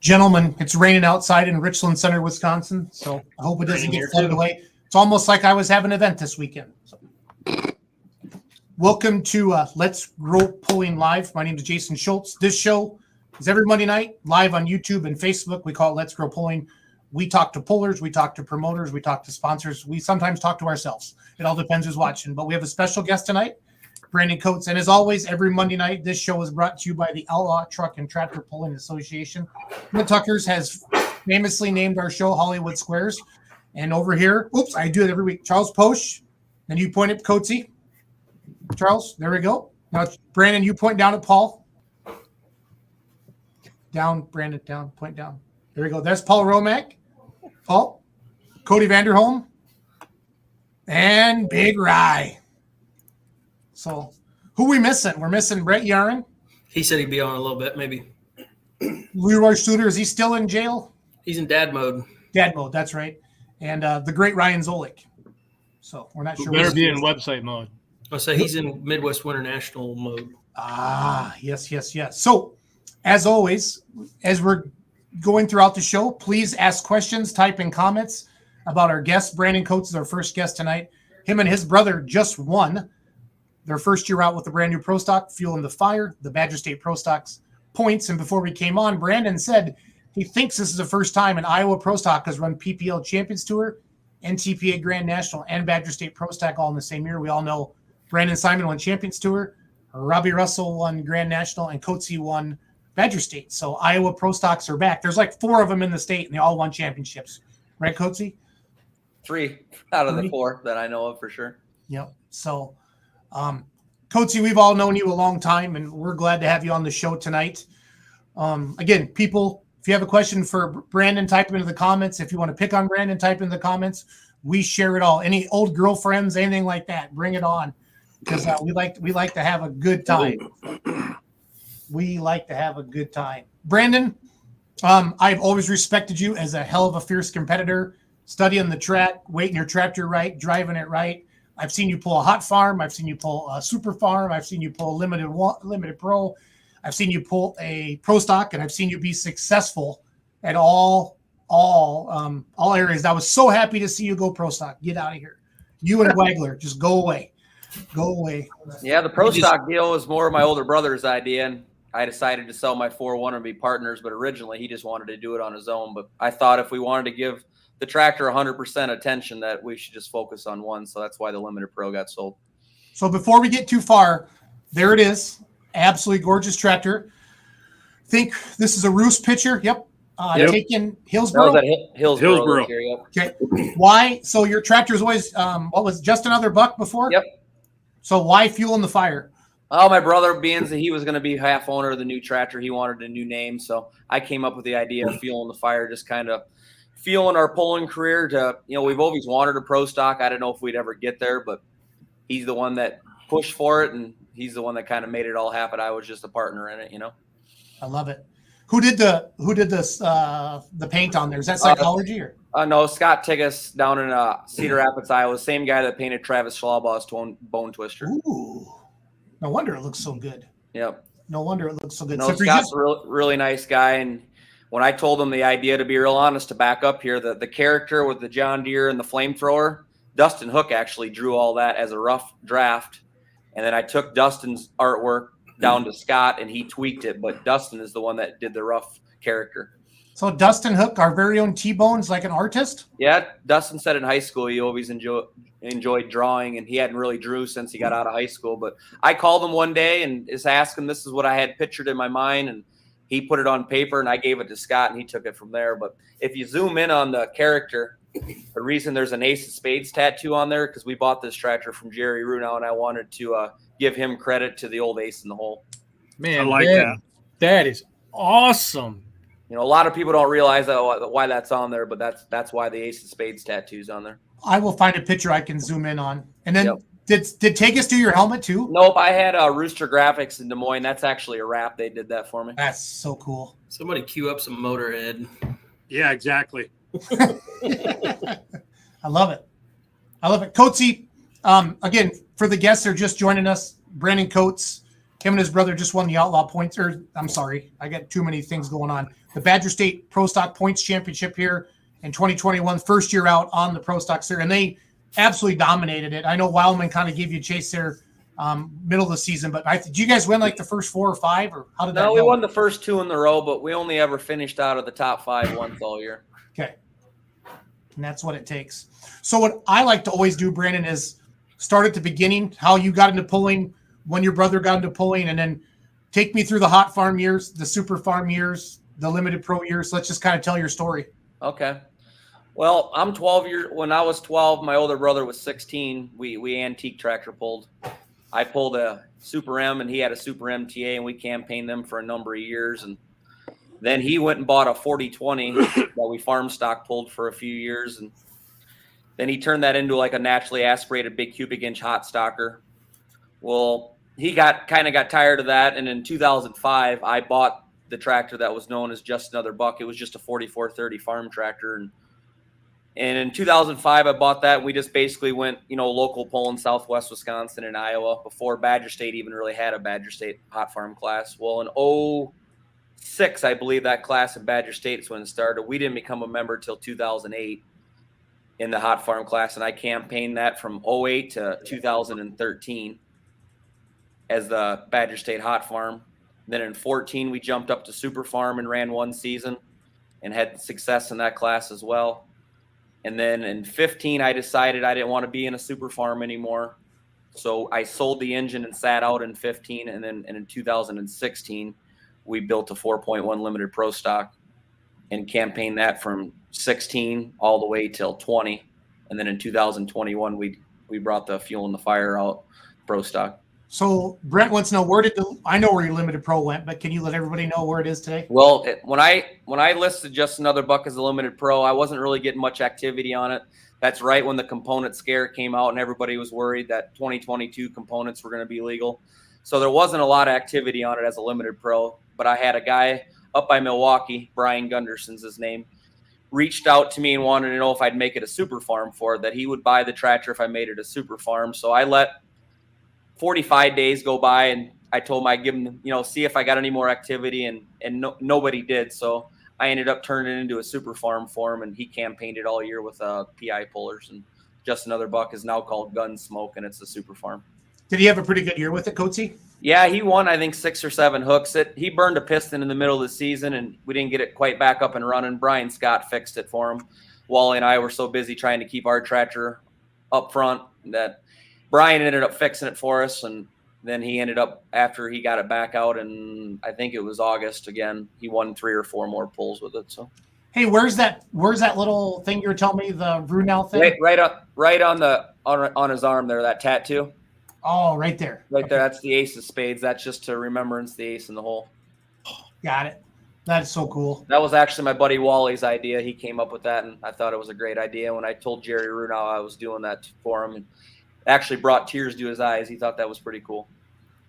Gentlemen, it's raining outside in Richland Center, Wisconsin, so I hope it doesn't get flooded away. It's almost like I was having an event this weekend. So. Welcome to Let's Grow Pulling Live. My name is Jason Schultz. This show is every Monday night, live on YouTube and Facebook. We call it Let's Grow Pulling. We talk to pullers, we talk to promoters, we talk to sponsors. We sometimes talk to ourselves. It all depends who's watching. But we have a special guest tonight, Brandon Coates. And as always, every Monday night, this show is brought to you by the Outlaw Truck and Tractor Pulling Association. The Tuckers has famously named our show Hollywood Squares. And over here, oops, I do it every week. Charles Posch, and you point at Coatesy. Charles, there we go. Now, Brandon, you point down at Paul. Down, Brandon, down, point down. There we go. That's Paul Romack. Paul, Cody Vanderholm, and Big Rye. So, who we missing? We're missing Brett Yarin. He said he'd be on a little bit, maybe. Leroy Studer, is he still in jail? He's in dad mode. Dad mode, that's right. And the great Ryan Zolik. So, we're not sure. Better be in website mode. I'll say he's in Midwest Winter National mode. Ah, yes. So, as always, as we're going throughout the show, please ask questions, type in comments about our guest. Brandon Coates is our first guest tonight. Him and his brother just won their first year out with the brand new Pro Stock, Fueling the Fire, the Badger State Pro Stocks points. And before we came on, Brandon said he thinks this is the first time an Iowa Pro Stock has run PPL Champions Tour, NTPA Grand National, and Badger State Pro Stock all in the same year. We all know Brandon Simon won Champions Tour, Robbie Russell won Grand National, and Coatsy won Badger State. So Iowa Pro Stocks are back. There's like 4 of them in the state, and they all won championships. Right, Coatsy? 3 out of the 4 that I know of for sure. Yep. So, Coatsy, we've all known you a long time, and we're glad to have you on the show tonight. Again, people, if you have a question for Brandon, type it into the comments. If you want to pick on Brandon, type in the comments. We share it all. Any old girlfriends, anything like that, bring it on, because we like to have a good time. We like to have a good time. Brandon, I've always respected you as a hell of a fierce competitor, studying the track, weighting your tractor right, driving it right. I've seen you pull a hot farm. I've seen you pull a super farm. I've seen you pull a limited pro. I've seen you pull a pro stock, and I've seen you be successful at all areas. I was so happy to see you go pro stock. Get out of here. You and Wagler, just go away. Go away. Yeah, the pro stock deal was more of my older brother's idea, and I decided to sell my 4-1 and be partners, but originally he just wanted to do it on his own. But I thought if we wanted to give the tractor 100% attention, that we should just focus on one. So that's why the limited pro got sold. So before we get too far, There it is. Absolutely gorgeous tractor. Think this is a Roost picture. Yep. Taken Hillsboro. That was at Hillsboro. This year, yep. Okay. Why? So your tractor's always what was just another buck before? Yep. So why Fuel in the Fire? Oh, my brother, being that he was going to be half owner of the new tractor, he wanted a new name. So I came up with the idea of Fuel in the Fire, just kind of fueling our pulling career to, we've always wanted a pro stock. I don't know if we'd ever get there, but he's the one that pushed for it, and he's the one that kind of made it all happen. I was just a partner in it, I love it. Who did the paint on there? Is that Psychology or? No, Scott Tigas down in Cedar Rapids, Iowa. Same guy that painted Travis Schlabaugh's Bone Twister. Ooh, no wonder it looks so good. Yep. No wonder it looks so good. No, So Scott's a really nice guy, and when I told him the idea, to be real honest, to back up here, the character with the John Deere and the flamethrower, Dustin Hook actually drew all that as a rough draft, and then I took Dustin's artwork down to Scott, and he tweaked it, but Dustin is the one that did the rough character. So Dustin Hook, our very own T-Bone's like an artist? Yeah, Dustin said in high school he always enjoyed drawing, and he hadn't really drew since he got out of high school. But I called him one day and just asked him, this is what I had pictured in my mind, and he put it on paper, and I gave it to Scott, and he took it from there. But if you zoom in on the character, the reason there's an Ace of Spades tattoo on there, because we bought this tractor from Jerry Runau, and I wanted to give him credit to the old Ace in the Hole. Man, I like that. That is awesome. A lot of people don't realize why that's on there, but that's why the Ace of Spades tattoo's on there. I will find a picture I can zoom in on. And then did Tegas do your helmet too? Nope, I had Rooster Graphics in Des Moines. That's actually a wrap. They did that for me. That's so cool. Somebody cue up some Motorhead. Yeah, exactly. I love it. Coatsy, again, for the guests that are just joining us, Brandon Coates, him and his brother just won the Outlaw Points. I'm sorry, I got too many things going on. The Badger State Pro Stock Points Championship here in 2021, first year out on the Pro Stock Series, and they absolutely dominated it. I know Wildman kind of gave you a chase there middle of the season, but did you guys win like the first 4 or 5, or how did that go? No, we won the first 2 in the row, but we only ever finished out of the top 5 once all year. Okay. And that's what it takes. So what I like to always do, Brandon, is start at the beginning, how you got into pulling, when your brother got into pulling, and then take me through the hot farm years, the super farm years, the limited pro years. Let's just kind of tell your story. Okay. Well, I'm 12 years. When I was 12, my older brother was 16. We antique tractor pulled. I pulled a Super M, and he had a Super MTA, and we campaigned them for a number of years. And then he went and bought a 4020 that we farm stock pulled for a few years. And then he turned that into like a naturally aspirated big cubic inch hot stocker. Well, he got tired of that. And in 2005, I bought the tractor that was known as Just Another Buck. It was just a 4430 farm tractor. And in 2005, I bought that. And we just basically went, local pull in Southwest Wisconsin and Iowa before Badger State even really had a Badger State hot farm class. Well, in 2006, I believe that class in Badger State is when it started. We didn't become a member till 2008 in the hot farm class. And I campaigned that from 2008 to 2013 as the Badger State hot farm. Then in 2014, we jumped up to Super Farm and ran 1 season and had success in that class as well. And then in 2015, I decided I didn't want to be in a Super Farm anymore. So I sold the engine and sat out in 2015. And then in 2016, we built a 4.1 limited pro stock and campaigned that from 16 all the way till 20. And then in 2021, we brought the Fuel in the Fire out pro stock. So Brent wants to know I know where your limited pro went, but can you let everybody know where it is today? Well, when I listed Just Another Buck as a limited pro, I wasn't really getting much activity on it. That's right when the component scare came out and everybody was worried that 2022 components were going to be legal. So there wasn't a lot of activity on it as a limited pro, but I had a guy up by Milwaukee, Brian Gunderson's his name, reached out to me and wanted to know if I'd make it a super farm for it, that he would buy the tractor if I made it a super farm. So I let 45 days go by, and I told him I'd give him, see if I got any more activity, and nobody did. So I ended up turning it into a super farm for him, and he campaigned it all year with PI pullers. And Just Another Buck is now called Gunsmoke, and it's a super farm. Did he have a pretty good year with it, Coatsy? Yeah, he won, I think, 6 or 7 hooks. He burned a piston in the middle of the season, and we didn't get it quite back up and running. Brian Scott fixed it for him. Wally and I were so busy trying to keep our tractor up front that Brian ended up fixing it for us, and then he ended up, after he got it back out, and I think it was August again, he won 3 or 4 more pulls with it. So Hey, where's that little thing you were telling me, the Brunel thing? right on his arm there, that tattoo. Oh, right there. Right there. That's the ace of spades. That's just to remembrance the ace in the hole. Got it. That's so cool. That was actually my buddy Wally's idea. He came up with that, and I thought it was a great idea. When I told Jerry Runau I was doing that for him, and actually brought tears to his eyes. He thought that was pretty cool.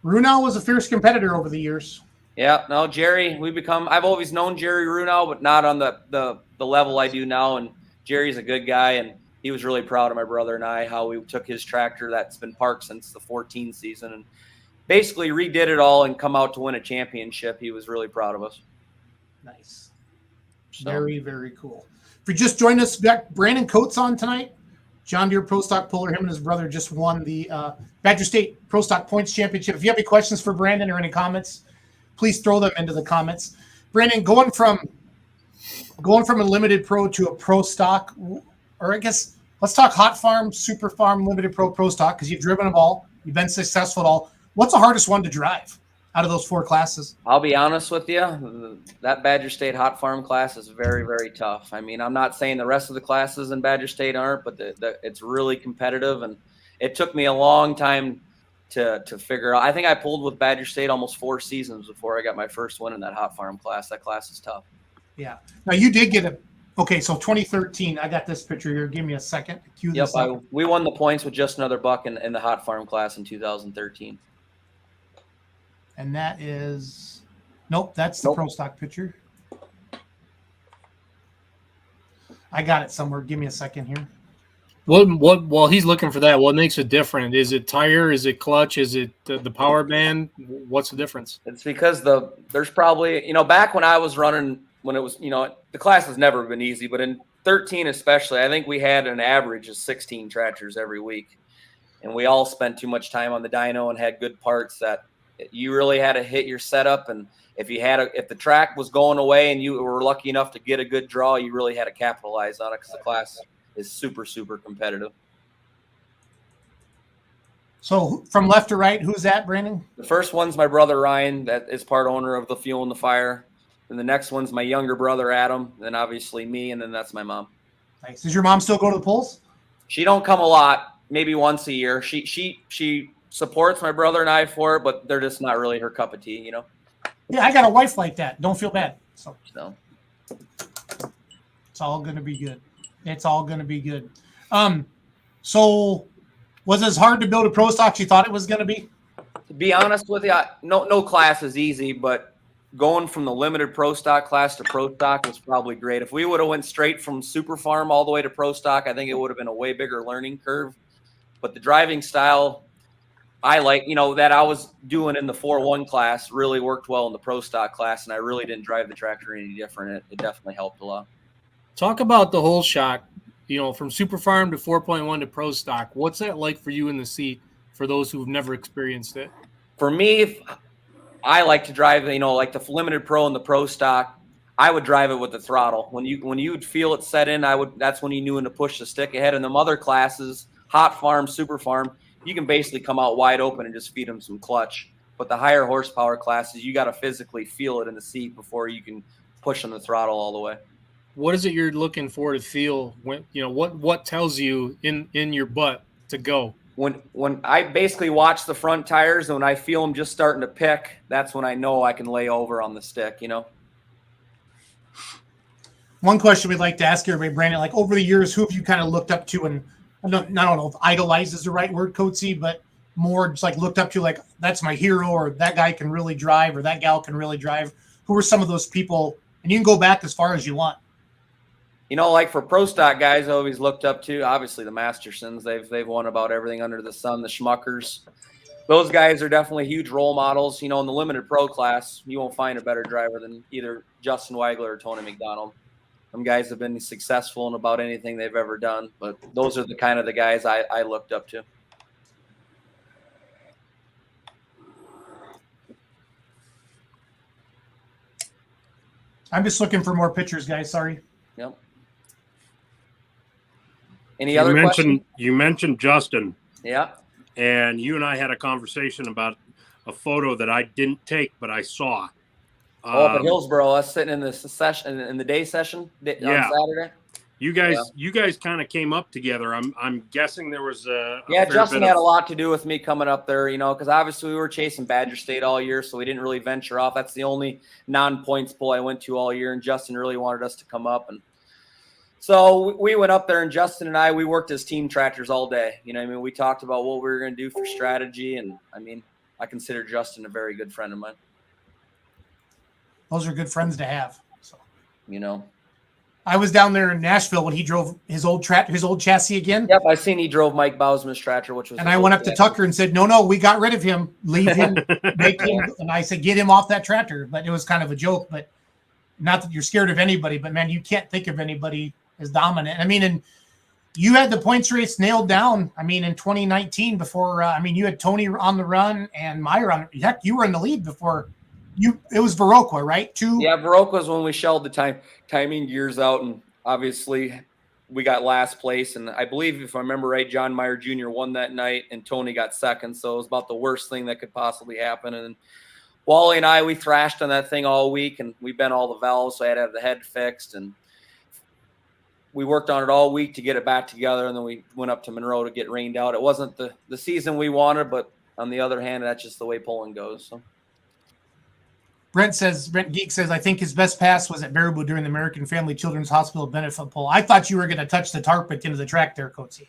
Runau was a fierce competitor over the years. Yeah, no, Jerry, I've always known Jerry Runau, but not on the level I do now. And Jerry's a good guy, and he was really proud of my brother and I, how we took his tractor that's been parked since the 14 season and basically redid it all and come out to win a championship. He was really proud of us. Nice. Very, very cool. If you just joined us, got Brandon Coates on tonight. John Deere Pro Stock Puller, him and his brother just won the Badger State Pro Stock Points Championship. If you have any questions for Brandon or any comments, please throw them into the comments. Brandon, going from a limited pro to a pro stock, or I guess let's talk hot farm, super farm, limited pro stock, because you've driven them all. You've been successful at all. What's the hardest one to drive out of those 4 classes? I'll be honest with you. That Badger State hot farm class is very, very tough. I mean, I'm not saying the rest of the classes in Badger State aren't, but it's really competitive. And it took me a long time to figure out. I think I pulled with Badger State almost 4 seasons before I got my first win in that hot farm class. That class is tough. Yeah. Now you did get okay, so 2013, I got this picture here. Give me a second. Cue Yep, this up. we won the points with just another buck in the hot farm class in 2013. And that is, nope, that's the pro stock picture. I got it somewhere. Give me a second here. What? While he's looking for that, what makes it different? Is it tire? Is it clutch? Is it the power band? What's the difference? It's because there's probably, back when I was running, when it was, the class has never been easy, but in 13 especially, I think we had an average of 16 tractors every week. And we all spent too much time on the dyno and had good parts that you really had to hit your setup. And if the track was going away and you were lucky enough to get a good draw, you really had to capitalize on it, because the class is super, super competitive. So from left to right, who's that, Brandon? The first one's my brother Ryan, that is part owner of the Fuel and the Fire. And the next one's my younger brother Adam, then obviously me, and then that's my mom. Nice. Does your mom still go to the polls? She don't come a lot, maybe once a year. She supports my brother and I for it, but they're just not really her cup of tea, Yeah, I got a wife like that. Don't feel bad. So it's all gonna be good. It's all gonna be good. So was it as hard to build a pro stock as you thought it was gonna be? To be honest with you, no class is easy, but going from the limited pro stock class to pro stock was probably great. If we would have went straight from super farm all the way to pro stock, I think it would have been a way bigger learning curve. But the driving style I like, that I was doing in the 4-1 class really worked well in the pro stock class, and I really didn't drive the tractor any different. It definitely helped a lot. Talk about the whole shock, from super farm to 4.1 to pro stock. What's that like for you in the seat, for those who've never experienced it? For me, I like to drive, like the limited pro and the pro stock. I would drive it with the throttle. When you'd feel it set in, that's when you knew when to push the stick ahead. And them other classes, hot farm, super farm, you can basically come out wide open and just feed them some clutch. But the higher horsepower classes, you got to physically feel it in the seat before you can push on the throttle all the way. What is it you're looking for to feel when, what tells you in your butt to go? When I basically watch the front tires and when I feel them just starting to pick, that's when I know I can lay over on the stick, One question we'd like to ask everybody, Brandon, like over the years, who have you kind of looked up to, and I don't know if idolize is the right word, Coatsy, but more just like looked up to, like that's my hero, or that guy can really drive, or that gal can really drive? Who are some of those people? And you can go back as far as you want. Like for pro stock guys, I always looked up to, obviously, the Mastersons. They've won about everything under the sun. The Schmuckers, those guys are definitely huge role models. In the limited pro class, you won't find a better driver than either Justin Weigler or Tony McDonald. Them guys have been successful in about anything they've ever done, but those are the kind of the guys I looked up to. I'm just looking for more pictures, guys. Sorry. Yep. Any other questions? You mentioned Justin. Yeah. And you and I had a conversation about a photo that I didn't take, but I saw. Up at Hillsboro, us sitting in the session in the day session on Saturday. You guys kind of came up together. I'm guessing there was a fair Justin bit had of... a lot to do with me coming up there, because obviously we were chasing Badger State all year, so we didn't really venture off. That's the only non-points pull I went to all year, and Justin really wanted us to come up, and so we went up there, and Justin and we worked as team tractors all day. We talked about what we were going to do for strategy, and I consider Justin a very good friend of mine. Those are good friends to have. So, I was down there in Nashville when he drove his old chassis again. Yep, I seen he drove Mike Bausman's tractor, which was. And I went up to Tucker and said, "No, we got rid of him. Leave him, make him." And I said, "Get him off that tractor." But it was kind of a joke. But not that you're scared of anybody, but man, you can't think of anybody as dominant. And you had the points race nailed down. In 2019 before. You had Tony on the run and Meyer on. Heck, you were in the lead before. It was Viroqua, right? Yeah, Viroqua was when we shelled the timing gears out, and obviously we got last place. And I believe, if I remember right, John Meyer Jr. won that night, and Tony got second. So it was about the worst thing that could possibly happen. And Wally and we thrashed on that thing all week, and we bent all the valves, so I had to have the head fixed. And we worked on it all week to get it back together, and then we went up to Monroe to get rained out. It wasn't the season we wanted, but on the other hand, that's just the way pulling goes. So. Brent Geek says, I think his best pass was at Baraboo during the American Family Children's Hospital benefit pull. I thought you were going to touch the tarp at the end of the track there, Coatsy.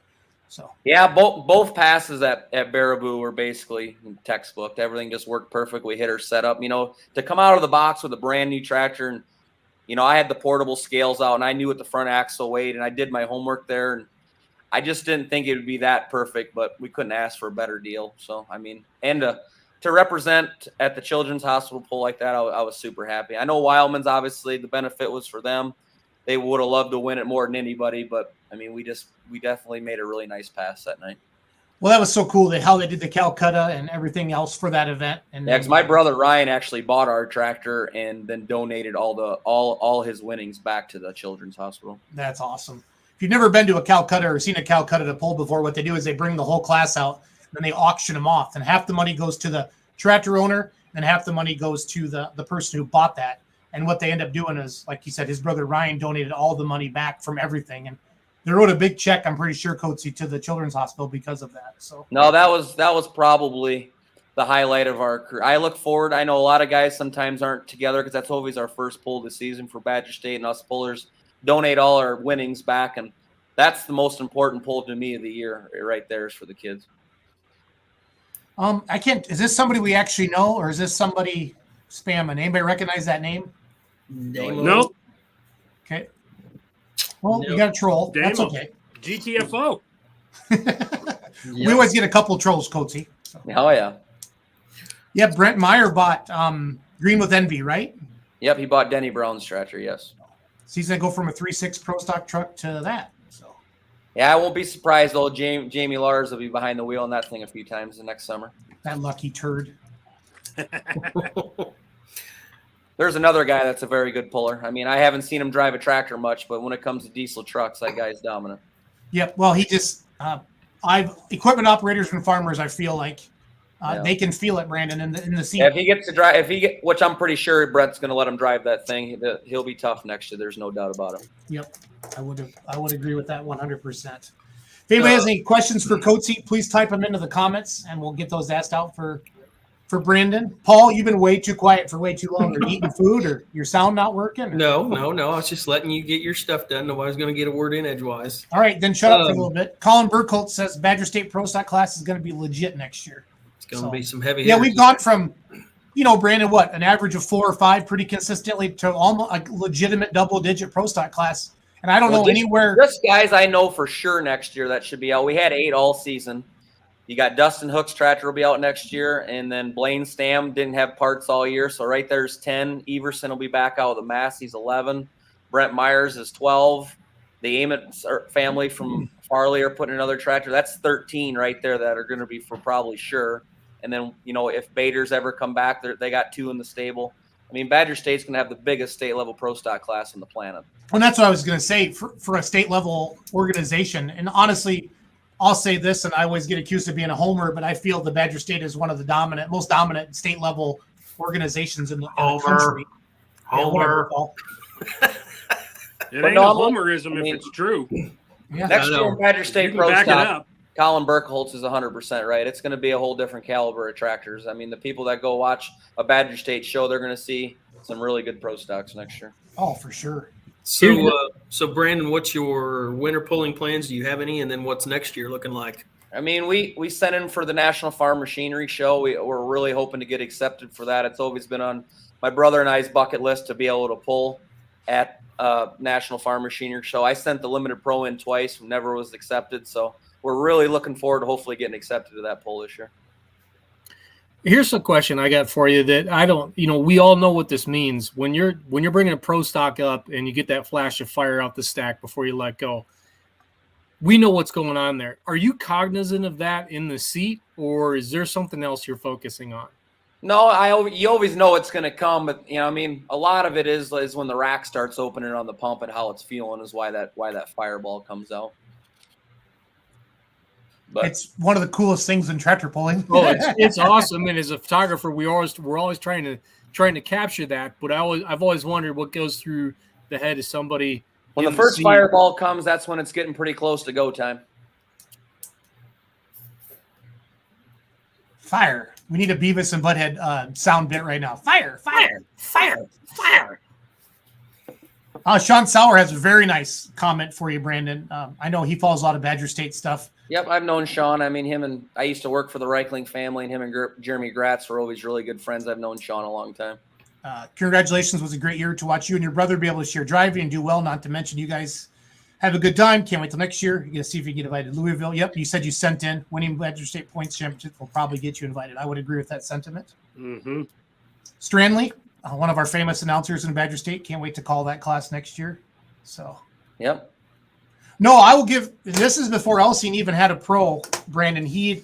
So both passes at Baraboo were basically textbook. Everything just worked perfect. We hit her setup. To come out of the box with a brand new tractor, and I had the portable scales out, and I knew what the front axle weighed, and I did my homework there, and I just didn't think it would be that perfect, but we couldn't ask for a better deal. So and to represent at the Children's Hospital pull like that, I was super happy. I know Wildman's, obviously the benefit was for them. They would have loved to win it more than anybody, but we definitely made a really nice pass that night. Well, that was so cool how they did the Calcutta and everything else for that event. And because my brother Ryan actually bought our tractor and then donated all his winnings back to the Children's Hospital. That's awesome. If you've never been to a Calcutta or seen a Calcutta to pull before, what they do is they bring the whole class out. Then they auction them off, and half the money goes to the tractor owner, and half the money goes to the person who bought that. And what they end up doing is, like you said, his brother Ryan donated all the money back from everything, and they wrote a big check, I'm pretty sure, Coatsy, to the Children's Hospital because of that. So no, that was probably the highlight of our career. I look forward. I know a lot of guys sometimes aren't together because that's always our first pull this season for Badger State, and us pullers donate all our winnings back, and that's the most important pull to me of the year right there is for the kids. Is this somebody we actually know, or is this somebody spamming? Anybody recognize that name? No. Okay. Well, you got a troll. That's okay. GTFO. We always get a couple trolls, Coatsy. So. Oh, yeah. Yeah, Brent Meyer bought Green with Envy, right? Yep, he bought Denny Brown's tractor, yes. So he's going to go from a 3.6 Pro Stock truck to that. Yeah, I won't be surprised, though. Jamie Lars will be behind the wheel on that thing a few times the next summer. That lucky turd. There's another guy that's a very good puller. I haven't seen him drive a tractor much, but when it comes to diesel trucks, that guy's dominant. Yep. Well, he just equipment operators and farmers, I feel like they can feel it, Brandon, in the seat. Yeah, if he gets to drive, which I'm pretty sure Brett's going to let him drive that thing, he'll be tough next year. There's no doubt about it. Yep. I would agree with that 100%. If anybody has any questions for Coatsy, please type them into the comments, and we'll get those asked out for Brandon. Paul, you've been way too quiet for way too long. Are you eating food, or your sound not working? Or? No. I was just letting you get your stuff done. Nobody's going to get a word in edgewise. All right, then shut up for a little bit. Colin Burkholt says Badger State Pro Stock class is going to be legit next year. It's going to be some heavy. Yeah, we've gone from, Brandon, an average of 4 or 5 pretty consistently to almost a legitimate double-digit Pro Stock class. And I don't know anywhere. Just guys I know for sure next year that should be out. We had 8 all season. You got Dustin Hook's tractor will be out next year, and then Blaine Stam didn't have parts all year, so right there's 10. Everson will be back out with a mass. He's 11. Brent Myers is 12. The Ament family from Farley are putting another tractor. That's 13 right there that are going to be for probably sure. And then, if Bader's ever come back, they got 2 in the stable. Badger State's going to have the biggest state-level pro stock class on the planet. And that's what I was going to say for a state-level organization. And honestly, I'll say this, and I always get accused of being a homer, but I feel the Badger State is one of the most dominant state level organizations in the country. Yeah, whatever, Paul. It But ain't no, a homerism I mean, if it's true. Yeah. Next I year know. in Badger You State can Pro back it Stock, up. Colin Burkholz is 100% right. It's going to be a whole different caliber of tractors. I mean, the people that go watch a Badger State show, they're going to see some really good Pro Stocks next year. Oh, for sure. So Brandon, what's your winter pulling plans? Do you have any? And then what's next year looking like? I mean, we sent in for the National Farm Machinery Show. We're really hoping to get accepted for that. It's always been on my brother and I's bucket list to be able to pull at National Farm Machinery Show. I sent the Limited Pro in twice, never was accepted. So we're really looking forward to hopefully getting accepted to that pull this year. Here's a question I got for you that I don't, we all know what this means. When you're bringing a pro stock up and you get that flash of fire out the stack before you let go, we know what's going on there. Are you cognizant of that in the seat, or is there something else you're focusing on? No, you always know it's going to come, but I mean, a lot of it is when the rack starts opening on the pump and how it's feeling is why that fireball comes out. But It's one of the coolest things in tractor pulling. Oh, it's awesome. And as a photographer, we're always trying to capture that. But I've always wondered what goes through the head of somebody. when the in first seat. fireball comes, that's when it's getting pretty close to go time. Fire. We need a Beavis and Butthead sound bit right now. Fire, fire, fire, fire. Sean Sauer has a very nice comment for you, Brandon. I know he follows a lot of Badger State stuff. Yep, I've known Sean. I mean, I used to work for the Reichling family, and him and Jeremy Gratz were always really good friends. I've known Sean a long time. Congratulations. Was a great year to watch you and your brother be able to share driving and do well, not to mention you guys have a good time. Can't wait till next year. You're going to see if you get invited to Louisville. Yep, you said you sent in. Winning Badger State Points Championship will probably get you invited. I would agree with that sentiment. Mm-hmm. Stranley, one of our famous announcers in Badger State. Can't wait to call that class next year. So, Yep. no, I will give. This is before Elsine even had a pro. Brandon, he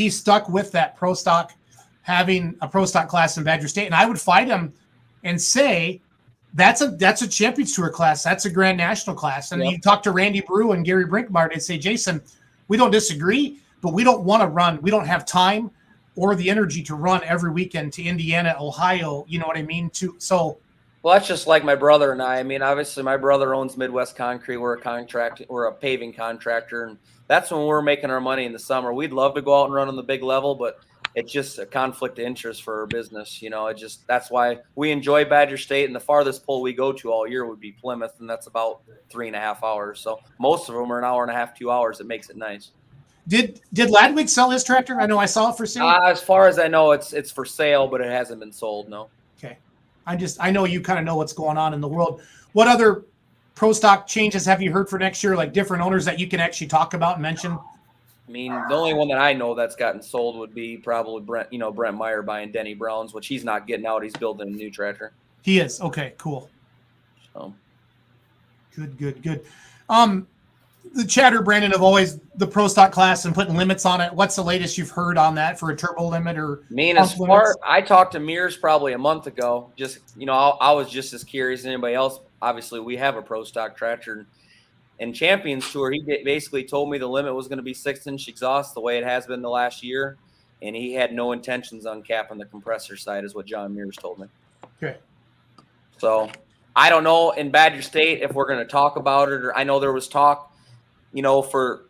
stuck with that pro stock, having a pro stock class in Badger State, and I would fight him and say that's a Champions Tour class. That's a Grand National class. And Yep. you talk to Randy Brew and Gary Brinkmart and say, Jason, we don't disagree, but we don't want to run. We don't have time or the energy to run every weekend to Indiana, Ohio. You know what I mean? Well, that's just like my brother and I. I mean, obviously, my brother owns Midwest Concrete. We're a paving contractor, and that's when we're making our money in the summer. We'd love to go out and run on the big level, but it's just a conflict of interest for our business. That's why we enjoy Badger State, and the farthest pull we go to all year would be Plymouth, and that's about 3.5 hours. So most of them are an hour and a half, 2 hours. It makes it nice. Did Ladwig sell his tractor? I know I saw it for sale. As far as I know, it's for sale, but it hasn't been sold. No. Okay. I know you kind of know what's going on in the world. What other pro stock changes have you heard for next year? Like different owners that you can actually talk about and mention? I mean, the only one that I know that's gotten sold would be probably Brent Meyer buying Denny Brown's, which he's not getting out. He's building a new tractor. He is. Okay, cool. So Good. The chatter, Brandon, of always the pro stock class and putting limits on it. What's the latest you've heard on that for a turbo limit or? I mean, as far I talked to Mears probably a month ago. Just I was just as curious as anybody else. Obviously, we have a pro stock tractor. In Champions Tour, he basically told me the limit was going to be 6-inch exhaust the way it has been the last year, and he had no intentions on capping the compressor side, is what John Mears told me. Okay. So I don't know in Badger State if we're going to talk about it, or I know there was talk. For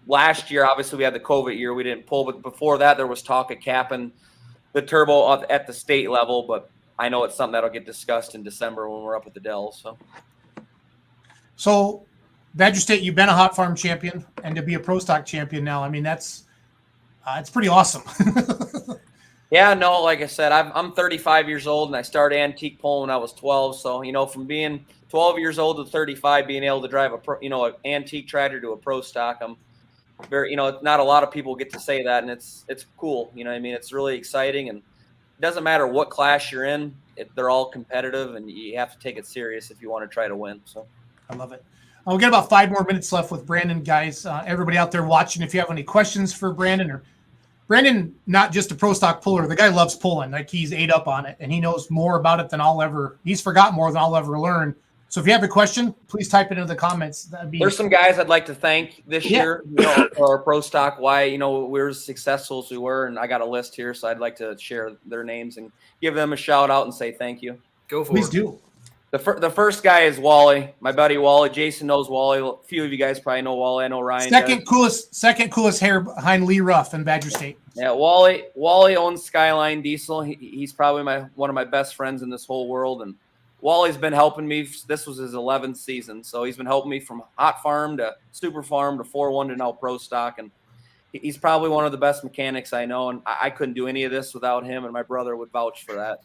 last year, obviously we had the COVID year. We didn't pull, but before that, there was talk of capping the turbo at the state level. But I know it's something that'll get discussed in December when we're up at the Dells. So Badger State, you've been a hot farm champion, and to be a pro stock champion now, I mean, that's it's pretty awesome. Yeah, no, like I said, I'm 35 years old, and I started antique pulling when I was 12. So, from being 12 years old to 35, being able to drive an antique tractor to a pro stock, I'm very, not a lot of people get to say that, and it's cool. You know what I mean? It's really exciting, and it doesn't matter what class you're in. They're all competitive, and you have to take it serious if you want to try to win. So I love it. We've got about 5 more minutes left with Brandon, guys. Everybody out there watching, if you have any questions for Brandon, not just a pro stock puller. The guy loves pulling. Like, he's ate up on it, and he knows more about it than he's forgot more than I'll ever learn. So if you have a question, please type it into the comments. There's some guys I'd like to thank this year, for our pro stock. Why, we're as successful as we were, and I got a list here, so I'd like to share their names and give them a shout out and say thank you. Go for Please it. do. The first guy is Wally, my buddy Wally. Jason knows Wally. A few of you guys probably know Wally. I know Ryan. Second coolest hair behind Lee Ruff in Badger State. Yeah, Wally owns Skyline Diesel. He's probably one of my best friends in this whole world, and Wally's been helping me. This was his 11th season, so he's been helping me from hot farm to super farm to 4-1 to now pro stock, and he's probably one of the best mechanics I know, and I couldn't do any of this without him, and my brother would vouch for that.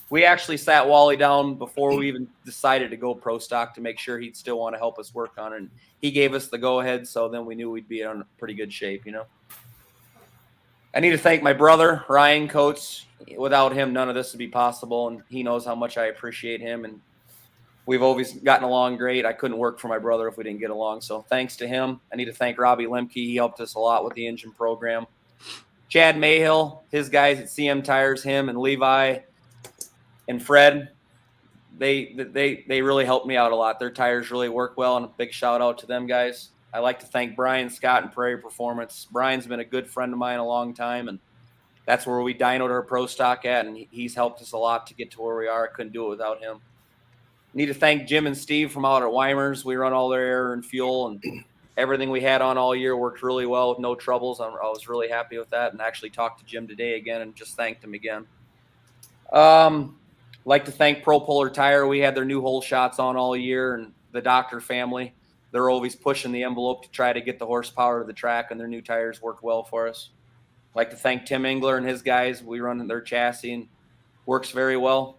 We actually sat Wally down before we even decided to go pro stock to make sure he'd still want to help us work on it, and he gave us the go-ahead, so then we knew we'd be in pretty good shape, I need to thank my brother, Ryan Coates. Without him, none of this would be possible, and he knows how much I appreciate him, and we've always gotten along great. I couldn't work for my brother if we didn't get along, so thanks to him. I need to thank Robbie Lemke. He helped us a lot with the engine program. Chad Mayhill, his guys at CM Tires, him and Levi and Fred, they really helped me out a lot. Their tires really work well, and a big shout-out to them guys. I like to thank Brian Scott and Prairie Performance. Brian's been a good friend of mine a long time, and that's where we dynoed our pro stock at, and he's helped us a lot to get to where we are. I couldn't do it without him. Need to thank Jim and Steve from out at Weimers. We run all their air and fuel, and everything we had on all year worked really well with no troubles. I was really happy with that, and actually talked to Jim today again and just thanked him again. Like to thank Pro Polar Tire. We had their new hole shots on all year, and the Doctor family. They're always pushing the envelope to try to get the horsepower to the track, and their new tires work well for us. I'd like to thank Tim Engler and his guys. We run their chassis and works very well.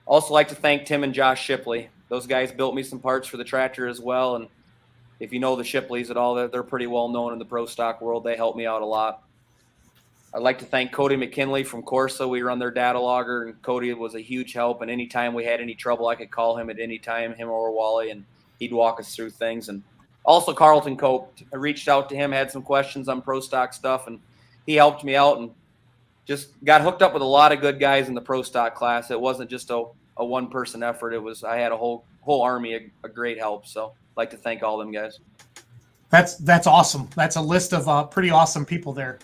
Also like to thank Tim and Josh Shipley. Those guys built me some parts for the tractor as well, and if you know the Shipleys at all, they're pretty well known in the pro stock world. They helped me out a lot. I'd like to thank Cody McKinley from Corsa. We run their data logger, and Cody was a huge help, and anytime we had any trouble, I could call him at any time, him or Wally, and he'd walk us through things. And also Carlton Cope. I reached out to him, had some questions on pro stock stuff, and he helped me out and just got hooked up with a lot of good guys in the pro stock class. It wasn't just a one-person effort. I had a whole army of great help. So I'd like to thank all them guys. That's awesome. That's a list of pretty awesome people there.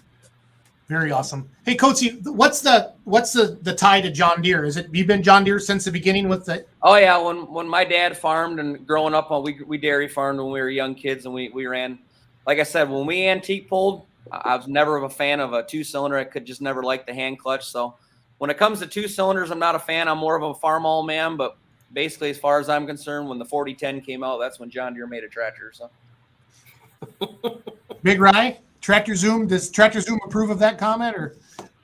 Very awesome. Hey, Coatsy, what's the tie to John Deere? You've been John Deere since the beginning with the? Oh yeah, when my dad farmed and growing up, we dairy farmed when we were young kids, and we ran. Like I said, when we antique pulled, I was never a fan of a 2-cylinder. I could just never like the hand clutch. So when it comes to 2 cylinders, I'm not a fan. I'm more of a farm all man. But basically, as far as I'm concerned, when the 4010 came out, that's when John Deere made a tractor. So Big Rye, Tractor Zoom. Does Tractor Zoom approve of that comment, or?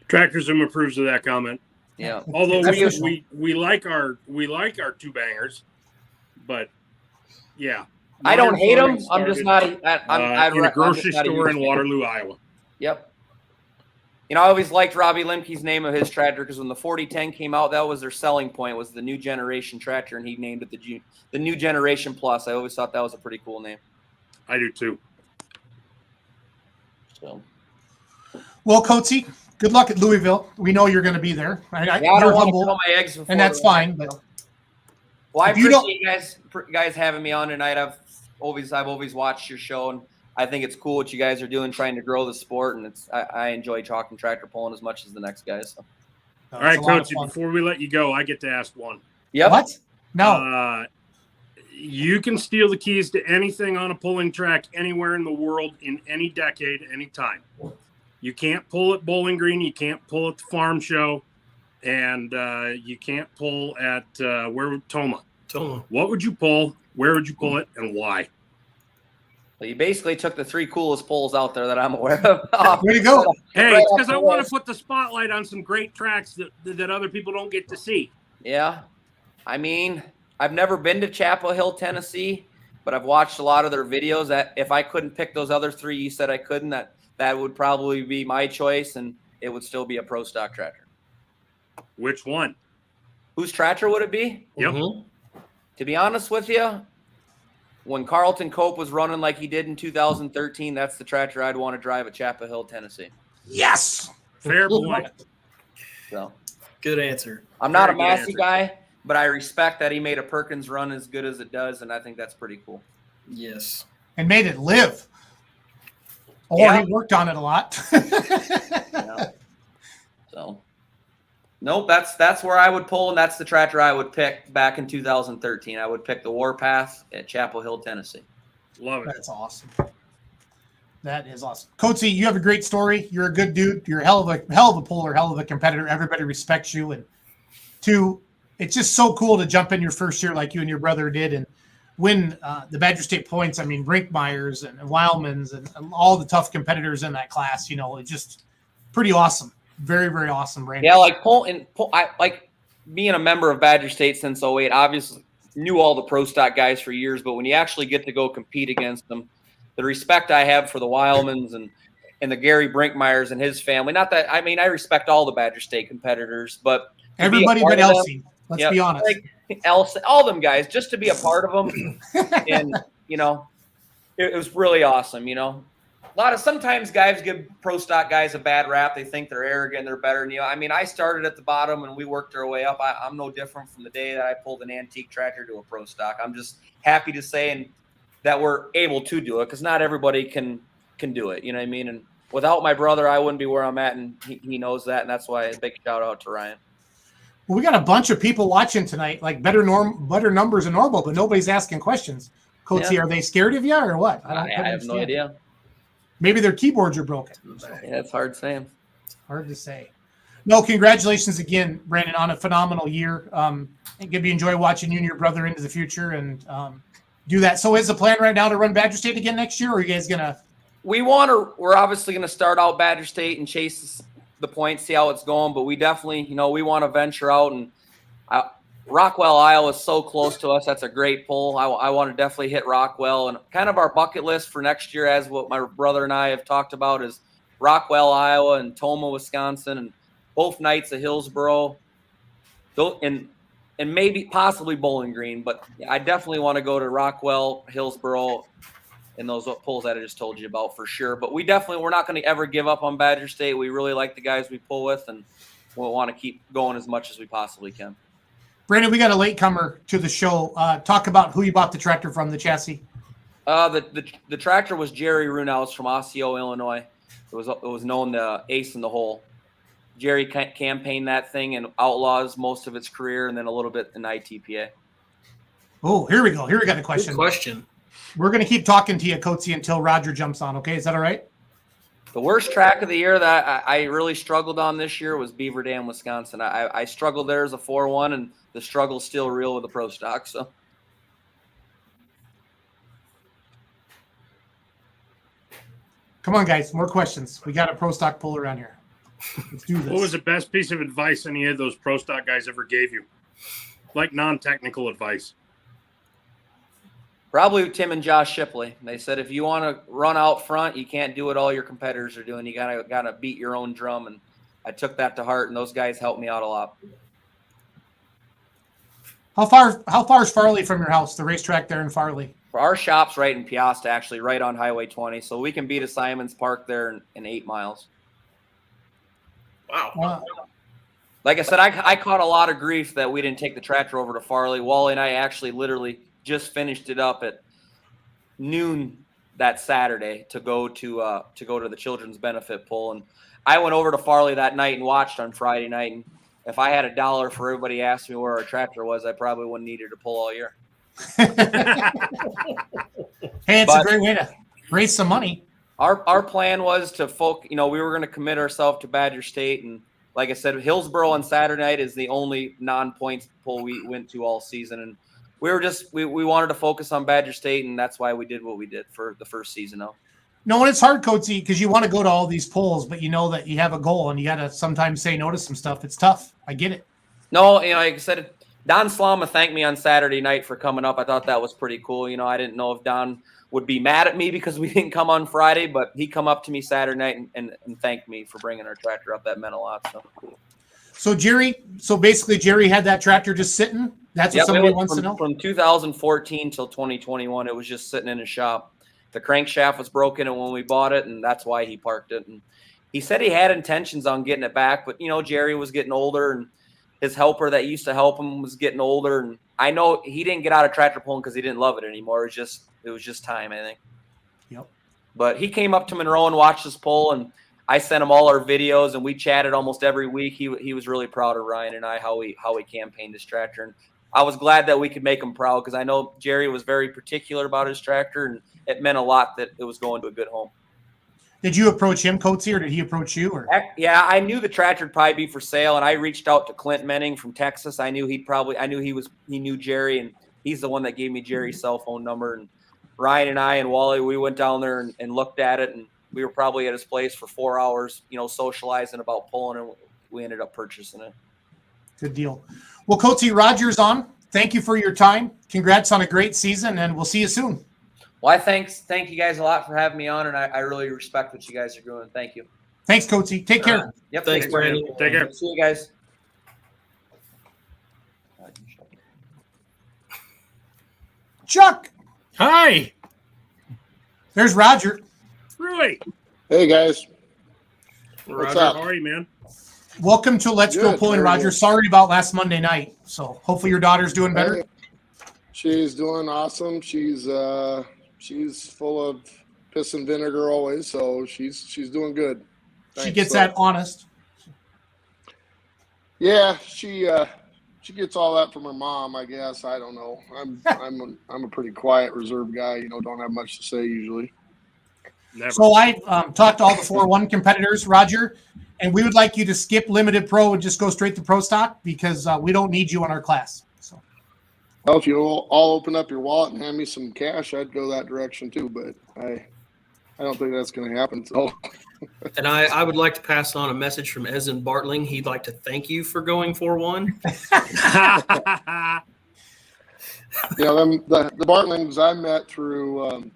Tractor Zoom approves of that comment. Yeah. Although we like our 2 bangers, but yeah. I don't hate them. I'm just not. In a grocery store in Waterloo, Iowa. Yep. I always liked Robbie Lemke's name of his tractor because when the 4010 came out, that was their selling point, was the new generation tractor, and he named it the New Generation Plus. I always thought that was a pretty cool name. I do too. So. Well, Coatsy, good luck at Louisville. We know you're going to be there. I don't want to throw my eggs before, and that's fine. But well, I appreciate you guys having me on tonight. I've always watched your show, and I think it's cool what you guys are doing, trying to grow the sport, and I enjoy talking tractor pulling as much as the next guys. So. All right, Coach, before we let you go, I get to ask one. Yep. What? No. You can steal the keys to anything on a pulling track anywhere in the world in any decade, anytime. You can't pull at Bowling Green. You can't pull at the farm show. And you can't pull at Toma. What would you pull? Where would you pull it? And why? Well, you basically took the 3 coolest pulls out there that I'm aware of. Way to go. Hey, it's because I want to put the spotlight on some great tracks that other people don't get to see. Yeah. I mean, I've never been to Chapel Hill, Tennessee, but I've watched a lot of their videos. That if I couldn't pick those other 3 you said I couldn't, that would probably be my choice, and it would still be a pro stock tractor. Which one? Whose tractor would it be? Yep. Mm-hmm. To be honest with you, when Carlton Cope was running like he did in 2013, that's the tractor I'd want to drive at Chapel Hill, Tennessee. Yes. Fair point. So good answer. I'm not a Massey guy. but I respect that he made a Perkins run as good as it does, and I think that's pretty cool. Yes. And made it live. Or Yeah. he worked on it a lot. Yeah. So, nope, that's where I would pull, and that's the tractor I would pick back in 2013. I would pick the Warpath at Chapel Hill, Tennessee. Love it. That's awesome. That is awesome. Coatsy, you have a great story. You're a good dude. You're a hell of a puller, hell of a competitor. Everybody respects you. And two, it's just so cool to jump in your first year like you and your brother did and win the Badger State points. I mean, Brinkmeyers and Wildmans and all the tough competitors in that class. You know, it's just pretty awesome. Very, very awesome, Brandon. Yeah, like I like being a member of Badger State since 08. Obviously, knew all the pro stock guys for years, but when you actually get to go compete against them, the respect I have for the Wildmans and the Gary Brinkmeyers and his family. Not that I respect all the Badger State competitors, but everybody but Elsie. Let's be honest. Like Elsie, all them guys, just to be a part of them, and you know, it was really awesome. You know, sometimes guys give pro stock guys a bad rap. They think they're arrogant, they're better than you. I mean, I started at the bottom and we worked our way up. I'm no different from the day that I pulled an antique tractor to a pro stock. I'm just happy to say that we're able to do it because not everybody can do it. You know what I mean? And without my brother, I wouldn't be where I'm at, and he knows that, and that's why a big shout out to Ryan. Well, we got a bunch of people watching tonight, like better numbers than normal, but nobody's asking questions. Coatsy, are they scared of you or what? I have no idea. Maybe their keyboards are broken. Yeah, it's hard saying. Hard to say. No, congratulations again, Brandon, on a phenomenal year. It could be enjoy watching you and your brother into the future and do that. So is the plan right now to run Badger State again next year, or are you guys gonna? We're obviously gonna start out Badger State and chase the points, see how it's going, but we definitely, we want to venture out, and Rockwell, Iowa is so close to us. That's a great pull. I want to definitely hit Rockwell, and kind of our bucket list for next year, as what my brother and I have talked about, is Rockwell, Iowa, and Toma, Wisconsin, and both nights of Hillsboro, and maybe possibly Bowling Green, but I definitely want to go to Rockwell, Hillsboro, and those pulls that I just told you about for sure. But we're not going to ever give up on Badger State. We really like the guys we pull with, and we'll want to keep going as much as we possibly can. Brandon, we got a latecomer to the show. Talk about who you bought the tractor from, the chassis. The tractor was Jerry Runows from Osseo, Illinois. It was known the ace in the hole. Jerry campaigned that thing in Outlaws most of its career, and then a little bit in ITPA. Oh, here we go. Here we got a question. Good question. We're going to keep talking to you, Coatsy, until Roger jumps on. Okay, is that all right? The worst track of the year that I really struggled on this year was Beaver Dam, Wisconsin. I struggled there as a 4-1, and the struggle's still real with the pro stock. So, come on, guys, more questions. We got a pro stock pull around here. Let's do this. What was the best piece of advice any of those pro stock guys ever gave you? Like non-technical advice. probably Tim and Josh Shipley. They said if you want to run out front, you can't do what all your competitors are doing. You gotta beat your own drum, and I took that to heart, and those guys helped me out a lot. How far is Farley from your house? The racetrack there in Farley. Our shop's right in Piasta, actually, right on Highway 20, so we can be to Simon's Park there in 8 miles. Wow. Like I said, I caught a lot of grief that we didn't take the tractor over to Farley. Wally and I actually literally just finished it up at noon that Saturday to go to the children's benefit pull, and I went over to Farley that night and watched on Friday night. And if I had $1 for everybody asked me where our tractor was, I probably wouldn't need it to pull all year. Hey, it's a great way to raise some money. Our plan was to we were going to commit ourselves to Badger State, and like I said, Hillsboro on Saturday night is the only non-points pull we went to all season, and we wanted to focus on Badger State, and that's why we did what we did for the first season. Though. No, and it's hard, Coatsy, because you want to go to all these polls, but you know that you have a goal, and you got to sometimes say no to some stuff. It's tough. I get it. No, like I said, Don Slama thanked me on Saturday night for coming up. I thought that was pretty cool. I didn't know if Don would be mad at me because we didn't come on Friday, but he come up to me Saturday night and thanked me for bringing our tractor up. That meant a lot. So basically Jerry had that tractor just sitting? That's what somebody wants to know? From 2014 till 2021, it was just sitting in his shop. The crankshaft was broken and when we bought it, and that's why he parked it. And he said he had intentions on getting it back, but Jerry was getting older, and his helper that used to help him was getting older, and I know he didn't get out of tractor pulling because he didn't love it anymore. It was just time, I think. Yep. But he came up to Monroe and watched us pull, and I sent him all our videos, and we chatted almost every week. He was really proud of Ryan and I, how we campaigned his tractor, and I was glad that we could make him proud because I know Jerry was very particular about his tractor, and it meant a lot that it was going to a good home. Did you approach him, Coatsy, or did he approach you? Or yeah, I knew the tractor would probably be for sale, and I reached out to Clint Menning from Texas. I knew he knew Jerry, and he's the one that gave me Jerry's cell phone number. And Ryan and I and Wally, we went down there and looked at it, and we were probably at his place for 4 hours, socializing about pulling, and we ended up purchasing it. Good deal. Well, Coatsy, Roger's on. Thank you for your time. Congrats on a great season, and we'll see you soon. Well, thank you guys a lot for having me on, and I really respect what you guys are doing. Thank you. Thanks, Coatsy. Take care. Yep. Thanks, Brandon. Take care. See you guys. Chuck, Hi. there's Roger. Really? Hey guys, what's Roger. up? How are you, man? Welcome to Let's Go Good, Pulling, very Roger. good. Sorry about last Monday night. So hopefully your daughter's doing better. Hey, she's doing awesome. She's full of piss and vinegar always, so she's doing good. She Thanks. gets So, that honest. Yeah, she gets all that from her mom, I guess. I don't know. I'm a pretty quiet, reserved guy. Don't have much to say usually. Never. So I talked to all the 4-1 competitors, Roger, and we would like you to skip limited pro and just go straight to pro stock because we don't need you in our class. So Well, if you all open up your wallet and hand me some cash, I'd go that direction too. But I don't think that's going to happen. So. And I would like to pass on a message from Ezen Bartling. He'd like to thank you for going 4-1. The Bartlings I met through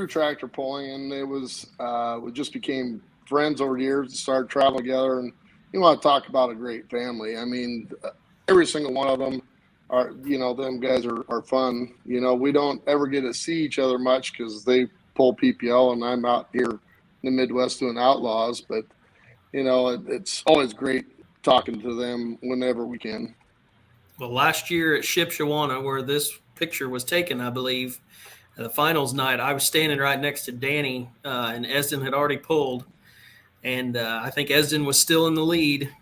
tractor pulling, and it was we just became friends over the years and started traveling together. And you want to talk about a great family. I mean, every single one of them are, them guys are fun. We don't ever get to see each other much because they pull PPL and I'm out here in the Midwest doing outlaws, but it's always great talking to them whenever we can. Well, last year at Shipshewana, where this picture was taken, I believe, the finals night, I was standing right next to Danny, and Esden had already pulled, and I think Esden was still in the lead.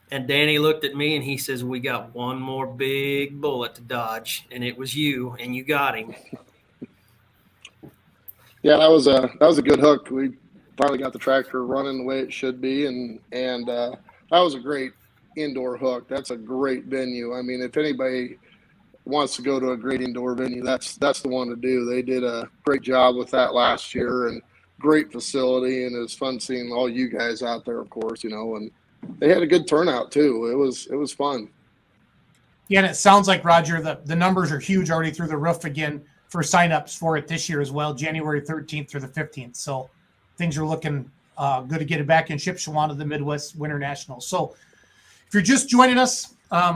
And Danny looked at me and he says, "We got one more big bullet to dodge, and it was you, and you got him." Yeah, that was a good hook. We finally got the tractor running the way it should be, and that was a great indoor hook. That's a great venue. I mean, if anybody wants to go to a great indoor venue, that's the one to do. They did a great job with that last year, and great facility, and it was fun seeing all you guys out there, of course, and they had a good turnout too. It was fun. Yeah, and it sounds like, Roger, the numbers are huge already through the roof again for signups for it this year as well, January 13th through the 15th. So things are looking good to get it back in Shipshewana to the Midwest Winter Nationals. So if you're just joining us,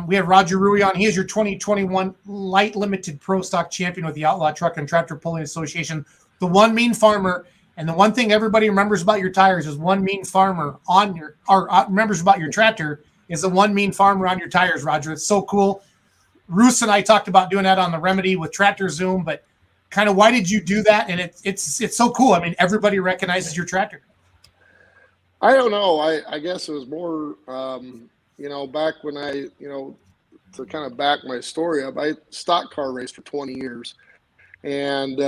we have Roger Rui on. He is your 2021 Light Limited Pro Stock Champion with the Outlaw Truck and Tractor Pulling Association, the one mean farmer. And the one thing everybody remembers about your tires is one mean farmer on your, or remembers about your tractor is the one mean farmer on your tires, Roger. It's so cool. Roos and I talked about doing that on the Remedy with Tractor Zoom, but kind of why did you do that? And it's so cool. I mean, everybody recognizes your tractor. I don't know. I guess it was more, back when I, to kind of back my story up, I stock car raced for 20 years. And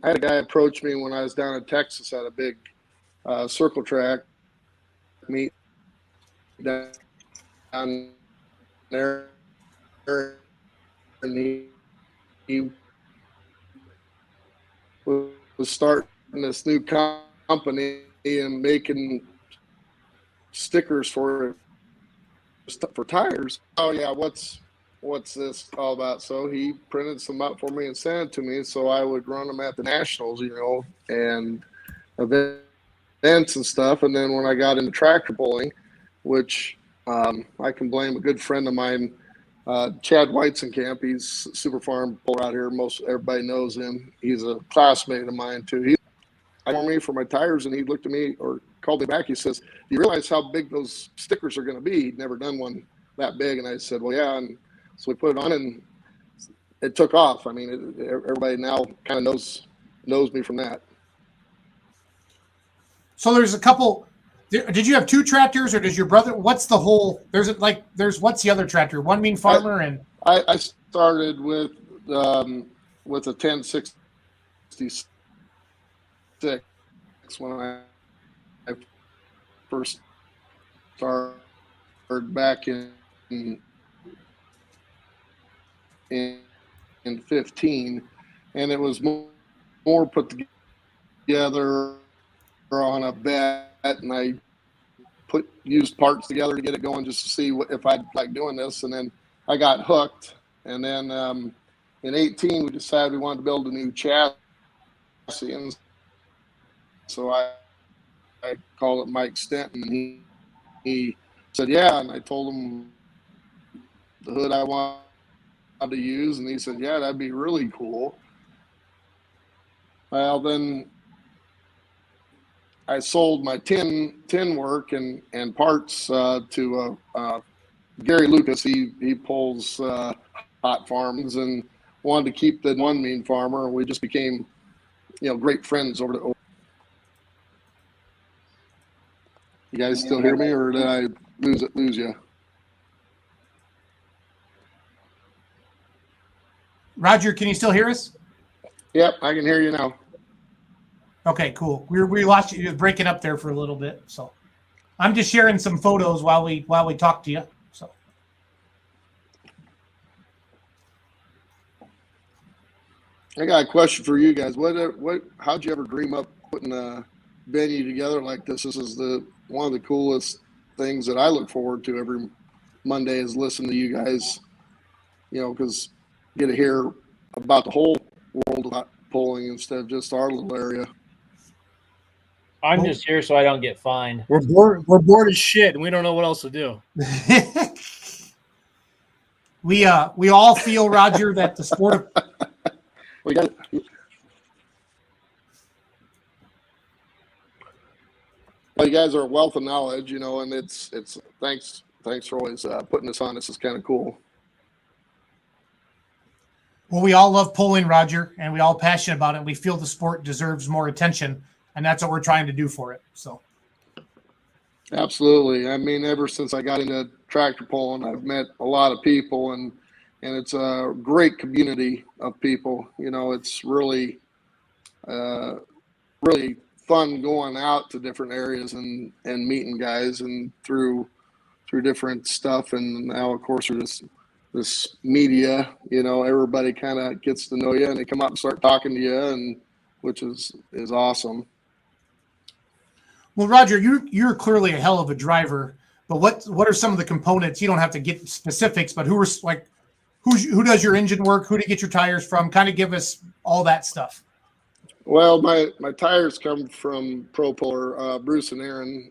I had a guy approach me when I was down in Texas at a big circle track meet down there. And he was starting this new company and making stickers for tires. Oh yeah, what's this all about? So he printed some up for me and sent it to me so I would run them at the nationals, and events and stuff. And then when I got into tractor pulling, which I can blame a good friend of mine, Chad Whitesenkamp. He's a super farm puller out here. Most everybody knows him. He's a classmate of mine too. He called me for my tires, and he looked at me or called me back. He says, "Do you realize how big those stickers are going to be?" He'd never done one that big? And I said, well, yeah. And so we put it on, and it took off. I mean, everybody now kind of knows me from that. So there's a couple. Did you have two tractors, or does your brother? What's the whole? What's the other tractor? One Mean Farmer I started with a 1066 when I first started back in 15, and it was more put together on a bet, and I used parts together to get it going just to see if I'd like doing this. And then I got hooked. And then in 18, we decided we wanted to build a new chassis. And so I called it Mike Stenton. And he said, yeah. And I told him the hood I wanted to use. And he said, yeah, that'd be really cool. Well, then I sold my tin work and parts to Gary Lucas. He pulls hot farms and wanted to keep the One Mean Farmer. We just became, great friends over the. You guys still hear me, or did I lose you? Roger, can you still hear us? Yep, I can hear you now. Okay, cool. We lost you. You're breaking up there for a little bit, so I'm just sharing some photos while we talk to you. So I got a question for you guys. How'd you ever dream up putting a venue together like this? This is one of the coolest things that I look forward to every Monday is listening to you guys. Because you get to hear about the whole world about polling instead of just our little area. I'm just here so I don't get fined. We're bored as shit, and we don't know what else to do. we all feel, Roger, that the sport of Well, you guys are a wealth of knowledge, and it's thanks for always putting this on. This is kind of cool. Well, we all love polling, Roger, and we all passionate about it. We feel the sport deserves more attention, and that's what we're trying to do for it. So, absolutely. I mean, ever since I got into tractor pulling, I've met a lot of people, and it's a great community of people. It's really, really fun going out to different areas and meeting guys and through different stuff. And now, of course, there's this media, everybody kind of gets to know you, and they come up and start talking to you, and which is awesome. Well, Roger, you're clearly a hell of a driver, but what are some of the components? You don't have to get specifics, but who does your engine work? Who do you get your tires from? Kind of give us all that stuff. Well, my tires come from Pro Puller, Bruce and Aaron.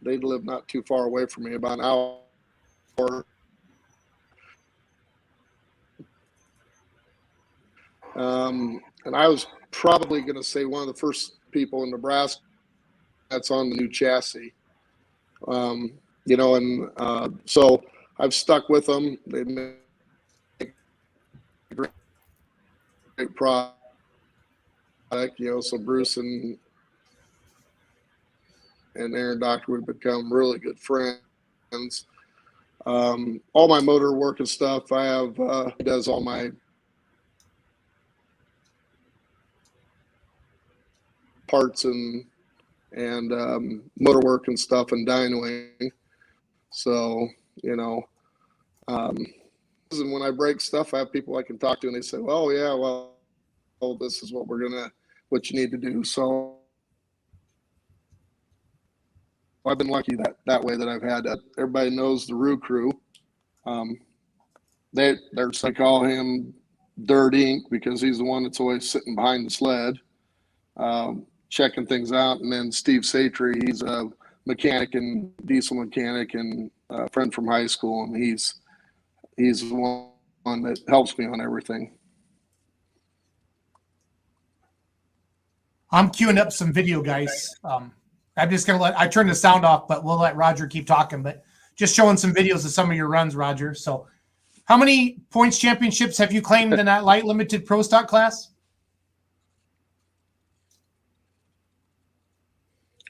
They live not too far away from me, about an hour. And I was probably going to say one of the first people in Nebraska that's on the new chassis. So I've stuck with them. They make a great product, so Bruce and Aaron Doctor would become really good friends. All my motor work and stuff, I have, he does all my parts and motor work and stuff and dynoing. So, and when I break stuff, I have people I can talk to, and they say, well, yeah, well, this is what you need to do. So I've been lucky that way that I've had everybody knows the Roo Crew. They call him Dirt Inc. because he's the one that's always sitting behind the sled, checking things out. And then Steve Satry, he's a mechanic and diesel mechanic and a friend from high school, and he's the one that helps me on everything. I'm queuing up some video, guys. I'm just gonna I turned the sound off, but we'll let Roger keep talking. But just showing some videos of some of your runs, Roger. So how many points championships have you claimed in that light limited pro stock class?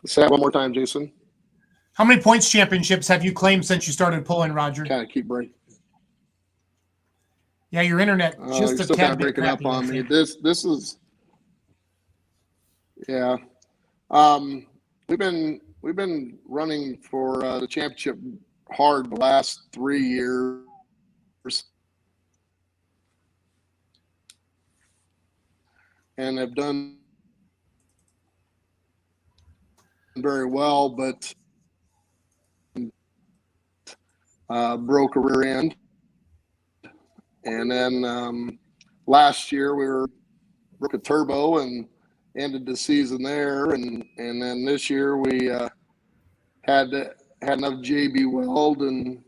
Say that one more time, Jason. How many points championships have you claimed since you started pulling, Roger? Kind of keep breaking. Yeah, your internet You're just a still kind tad of bit breaking up crappy, I on me. think. This is yeah. We've been running for the championship hard the last 3 years, and have done very well, but broke a rear end. And then last year we broke a turbo and ended the season there. And then this year we had enough JB weld and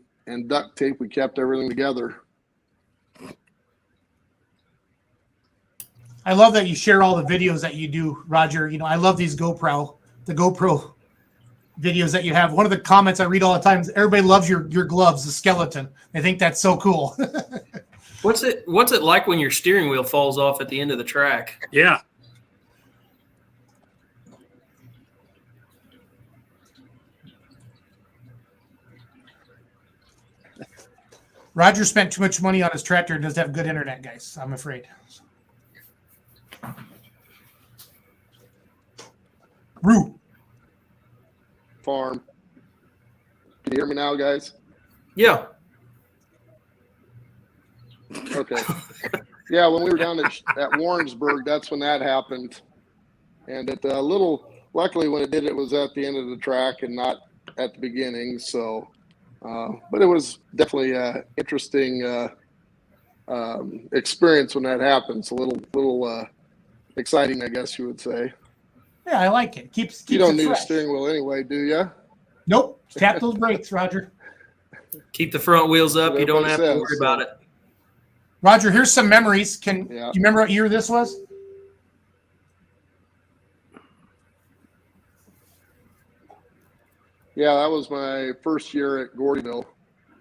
duct tape. We kept everything together. I love that you share all the videos that you do, Roger. You know, I love these the GoPro videos that you have. One of the comments I read all the time is everybody loves your gloves, the skeleton. They think that's so cool. What's it like when your steering wheel falls off at the end of the track? Yeah. Roger spent too much money on his tractor and doesn't have good internet, guys. I'm afraid. Roo. Farm. Can you hear me now, guys? Yeah. Okay. Yeah, when we were down at Warrensburg, that's when that happened. And luckily when it did, it was at the end of the track and not at the beginning. So, but it was definitely an interesting experience when that happens. A little exciting, I guess you would say. Yeah, I like it. Keeps You don't it need fresh. a steering wheel anyway, do you? Nope. Tap those brakes, Roger. Keep the front wheels up. What You don't everybody have to says, worry about it. Roger, here's some memories. Do you remember what year this was? Yeah, that was my first year at Gordyville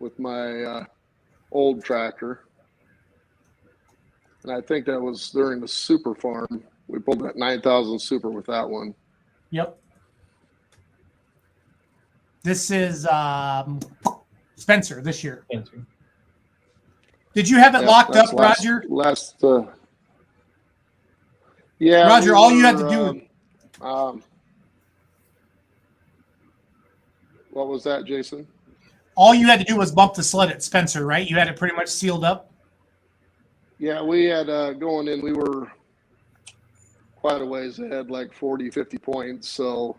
with my old tractor. And I think that was during the Super Farm. We pulled that 9,000 Super with that one. Yep. This is Spencer this year. Spencer. Did you have it locked up, That's Roger? Yeah. Roger, all you had to do. What was that, Jason? All you had to do was bump the sled at Spencer, right? You had it pretty much sealed up. Yeah, we had going in, we were quite a ways ahead, like 40, 50 points. So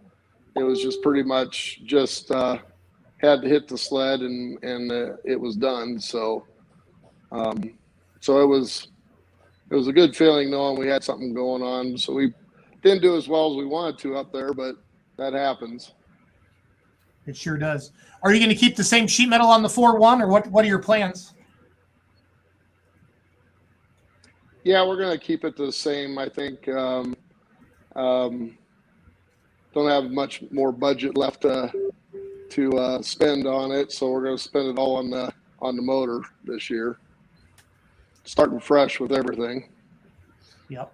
it was just pretty much had to hit the sled and it was done. So so it was a good feeling knowing we had something going on. So we didn't do as well as we wanted to up there, but that happens. It sure does. Are you going to keep the same sheet metal on the 4.1 or what are your plans? Yeah, we're going to keep it the same. I think don't have much more budget left to spend on it, so we're going to spend it all on the motor this year. Starting fresh with everything. Yep.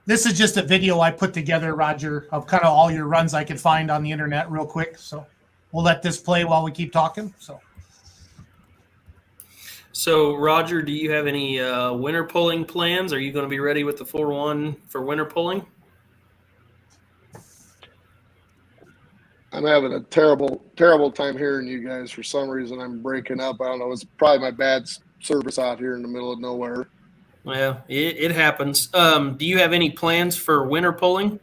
This is just a video I put together, Roger, of kind of all your runs I could find on the internet real quick. So we'll let this play while we keep talking. So, Roger, do you have any winter pulling plans? Are you going to be ready with the 4.1 for winter pulling? I'm having a terrible, terrible time hearing you guys. For some reason, I'm breaking up. I don't know. It's probably my bad service out here in the middle of nowhere. Well, it happens. Do you have any plans for winter pulling?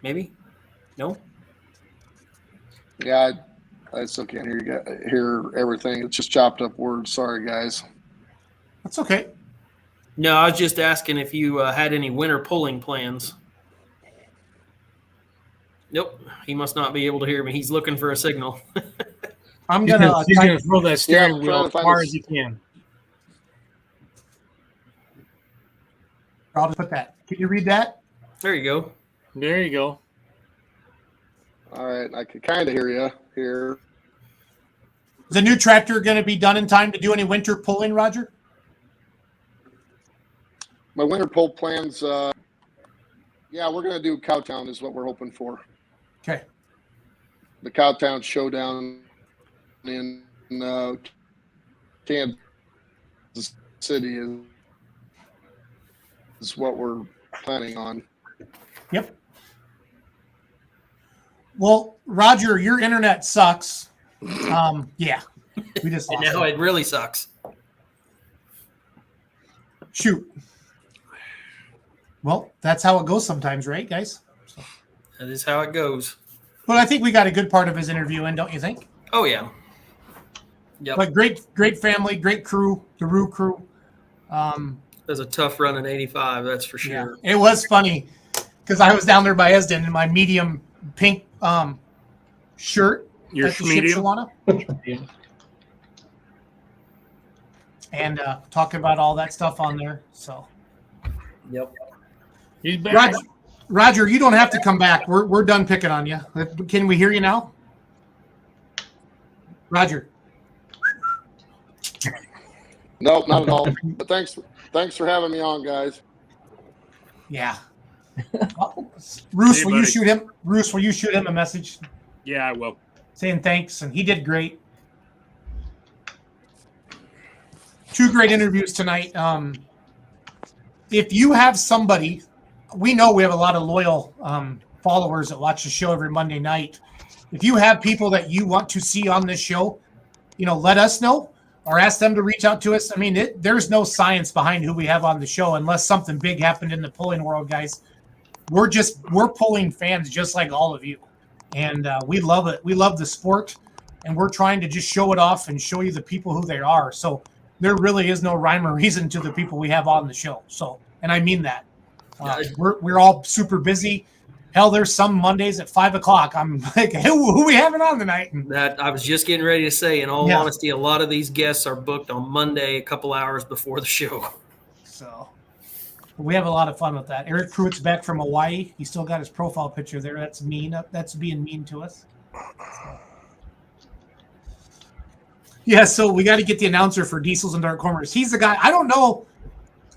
Maybe? No? Yeah, I still can't hear everything. It's just chopped up words. Sorry, guys. That's okay. No, I was just asking if you had any winter pulling plans. Nope, he must not be able to hear me. He's looking for a signal. I'm He's gonna gonna throw that steering I'm wheel trying as to find far this- as he can. I'll just put that. Can you read that? There you go. There you go. All right, I can kind of hear you here. Is the new tractor going to be done in time to do any winter pulling, Roger? My winter pull plans, yeah, we're going to do Cowtown is what we're hoping for. Okay. The Cowtown Showdown in Kansas City is what we're planning on. Yep. Well, Roger, your internet sucks. Yeah, we just And lost now it. it really sucks. Shoot. Well, that's how it goes sometimes, right, guys? That is how it goes. But I think we got a good part of his interview in, don't you think? Oh, yeah. Yep. But great family, great crew, the Roo crew. It was a tough run in 85, that's for sure. Yeah. It was funny because I was down there by Esden in my medium pink shirt. Your at the medium? Shipshawana. And talking about all that stuff on there. So, Yep. He's back. Roger, you don't have to come back. We're done picking on you. Can we hear you now, Roger? Nope, not at all. But thanks for having me on, guys. Yeah. Roos, Hey, will you buddy. shoot him? Roos, will you shoot him a message Yeah, I will. saying thanks? And he did great. 2 great interviews tonight. If you have somebody, we know we have a lot of loyal followers that watch the show every Monday night. If you have people that you want to see on this show, let us know or ask them to reach out to us. I mean, there's no science behind who we have on the show unless something big happened in the pulling world, guys. We're pulling fans just like all of you. And we love it. We love the sport, and we're trying to just show it off and show you the people who they are. So there really is no rhyme or reason to the people we have on the show. So, and I mean that. We're all super busy. Hell, there's some Mondays at 5:00. I'm like, hey, who we having on tonight? And That I was just getting ready to say, in all Yeah. honesty, a lot of these guests are booked on Monday a couple hours before the show. so we have a lot of fun with that. Eric Pruitt's back from Hawaii. He still got his profile picture there. That's mean. That's being mean to us. Yeah, so we got to get the announcer for Diesels and Dark Corners. He's the guy. I don't know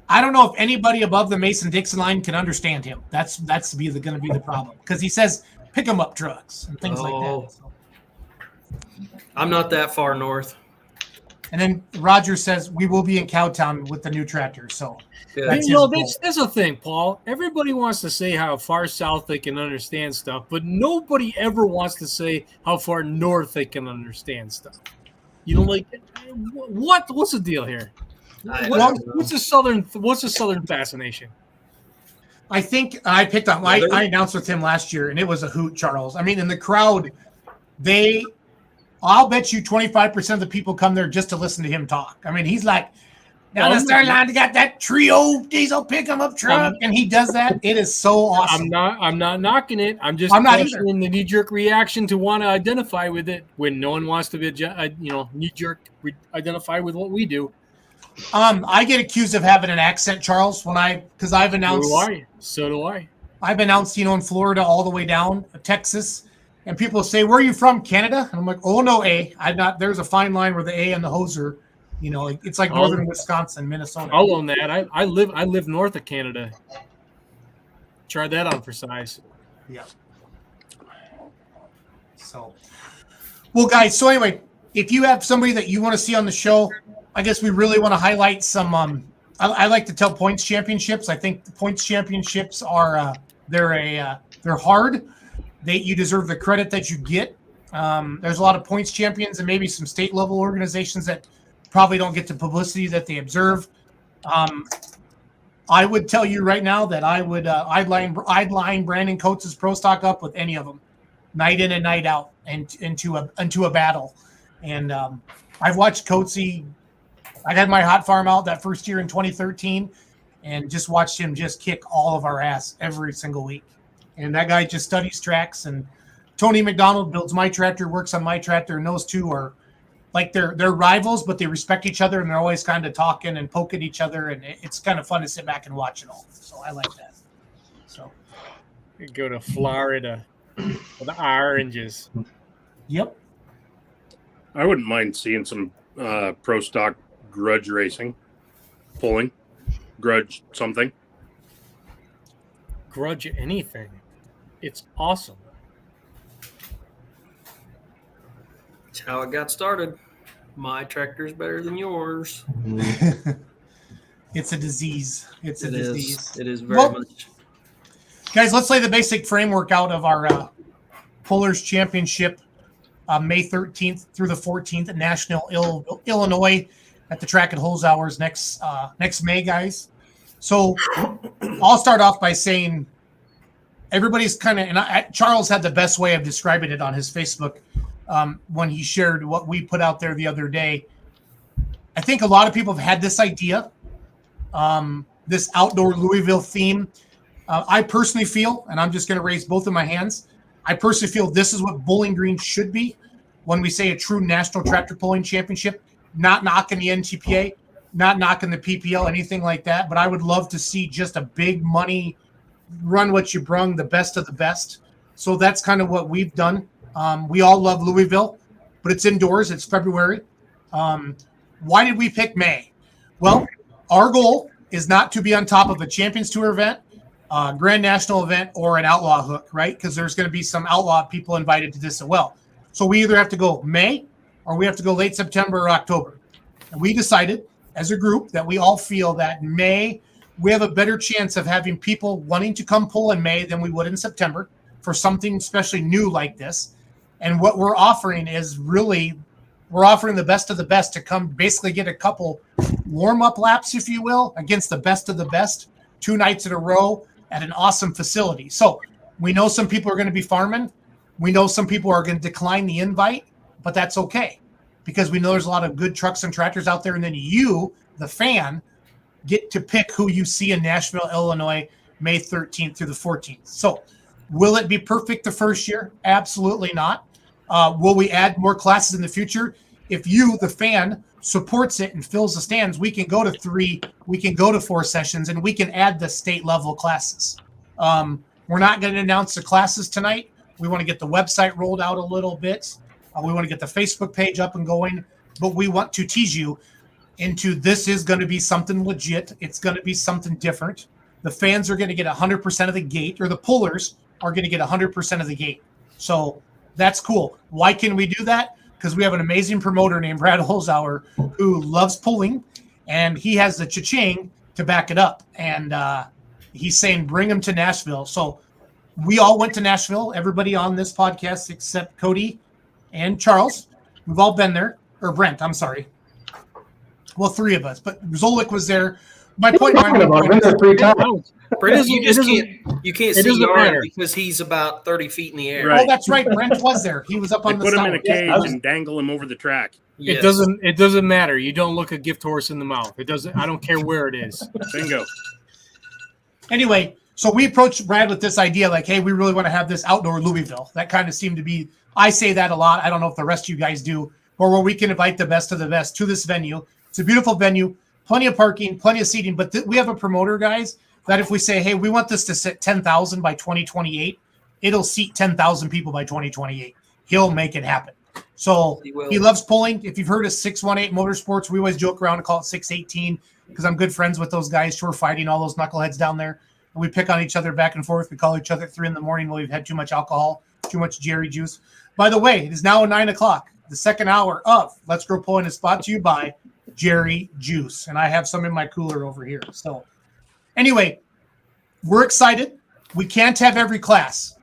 if anybody above the Mason-Dixon line can understand him. That's going to be the problem because he says pick 'em up trucks and things like that. So. I'm not that far north. And then Roger says we will be in Cowtown with the new tractor. So Good. That's You know, his that's the thing, Paul. Everybody wants to say how far south they can understand stuff, but nobody ever wants to say how far north they can understand stuff. Like what? What's the deal here? What's the southern fascination? I think I picked on. I announced with him last year, and it was a hoot, Charles. I mean, in the crowd, I'll bet you 25% of the people come there just to listen to him talk. I mean, he's like, down the start line, they got that trio diesel pick 'em up truck, and he does that. It is so awesome. I'm not knocking it. I'm just I'm not questioning the knee-jerk reaction to want to identify with it when no one wants to be, knee-jerk identify with what we do. I get accused of having an accent, Charles, because I've announced. So do I. I've announced, in Florida all the way down Texas, and people say, "Where are you from, Canada?" And I'm like, "Oh no, I'm not." There's a fine line where the A and the hoser, it's like northern Wisconsin, Minnesota. I'll own that. I live north of Canada. Try that on for size. Yeah. So, well, guys. So anyway, if you have somebody that you want to see on the show, I guess we really want to highlight some. I like to tell points championships. I think the points championships are they're hard. You deserve the credit that you get. There's a lot of points champions and maybe some state level organizations that probably don't get the publicity that they observe. I would tell you right now that I'd line Brandon Coates' Pro Stock up with any of them, night in and night out, and into a battle. And I've watched Coatesy. I had my hot farm out that first year in 2013, and just watched him just kick all of our ass every single week. And that guy just studies tracks. And Tony McDonald builds my tractor, works on my tractor, and those two are like they're rivals, but they respect each other, and they're always kind of talking and poking each other, and it's kind of fun to sit back and watch it all. So I like that. So Go to Florida. For the oranges. Yep. I wouldn't mind seeing some pro stock grudge racing, pulling, grudge something. Grudge anything. It's awesome. That's how it got started. My tractor's better than yours. It's a disease. It's a disease. It is very much. Guys, let's lay the basic framework out of our Pullers Championship, May 13th through the 14th at Nashville, Illinois, at the Track and Holes Hours next May, guys. So I'll start off by saying everybody's kind of, and Charles had the best way of describing it on his Facebook when he shared what we put out there the other day. I think a lot of people have had this idea, this outdoor Louisville theme. I personally feel, and I'm just going to raise both of my hands, I personally feel this is what Bowling Green should be when we say a true National Tractor Pulling Championship. Not knocking the NTPA, not knocking the PPL, anything like that, but I would love to see just a big money, run what you brung, the best of the best. So that's kind of what we've done. We all love Louisville, but it's indoors. It's February. Why did we pick May? Well, our goal is not to be on top of a Champions Tour event, Grand National event, or an Outlaw Hook, right? Because there's going to be some Outlaw people invited to this as well. So we either have to go May or we have to go late September or October. And we decided as a group that we all feel that May, we have a better chance of having people wanting to come pull in May than we would in September for something especially new like this. And what we're offering is really, we're offering the best of the best to come basically get a couple warm-up laps, if you will, against the best of the best, 2 nights in a row at an awesome facility. So we know some people are going to be farming. We know some people are going to decline the invite, but that's okay because we know there's a lot of good trucks and tractors out there. And then you, the fan, get to pick who you see in Nashville, Illinois, May 13th through the 14th. So will it be perfect the first year? Absolutely not. Will we add more classes in the future? If you, the fan, supports it and fills the stands, we can go to 3, we can go to 4 sessions, and we can add the state level classes. We're not going to announce the classes tonight. We want to get the website rolled out a little bit. We want to get the Facebook page up and going, but we want to tease you into this is going to be something legit. It's going to be something different. The fans are going to get 100% of the gate, or the pullers are going to get 100% of the gate. So that's cool. Why can we do that? Because we have an amazing promoter named Brad Holzhauer who loves pulling, and he has the cha-ching to back it up. And he's saying, bring him to Nashville. So we all went to Nashville, everybody on this podcast except Cody and Charles. We've all been there, or Brent, I'm sorry. Well, 3 of us, but Zolik was there. My point. I've been there 3 times. Brent, you can't see Yard matter. because he's about 30 feet in the air. Right. Oh, that's right. Brent was there. He was up They on the put him side. in a cage and dangle him over the track. Yes. It doesn't matter. You don't look a gift horse in the mouth. It doesn't. I don't care where it is. Bingo. Anyway, so we approached Brad with this idea, like, hey, we really want to have this outdoor Louisville. That kind of seemed to be, I say that a lot. I don't know if the rest of you guys do, or where we can invite the best of the best to this venue. It's a beautiful venue, plenty of parking, plenty of seating, but we have a promoter, guys, that if we say, hey, we want this to sit 10,000 by 2028, it'll seat 10,000 people by 2028. He'll make it happen. So he loves pulling. If you've heard of 618 Motorsports, we always joke around and call it 618 because I'm good friends with those guys who are fighting all those knuckleheads down there. And we pick on each other back and forth. We call each other at 3 a.m. when we've had too much alcohol, too much Jerry juice. By the way, it is now 9 o'clock. The second hour of Let's Grow Pulling is brought to you by Jerry Juice. And I have some in my cooler over here. So anyway, we're excited. We can't have every class.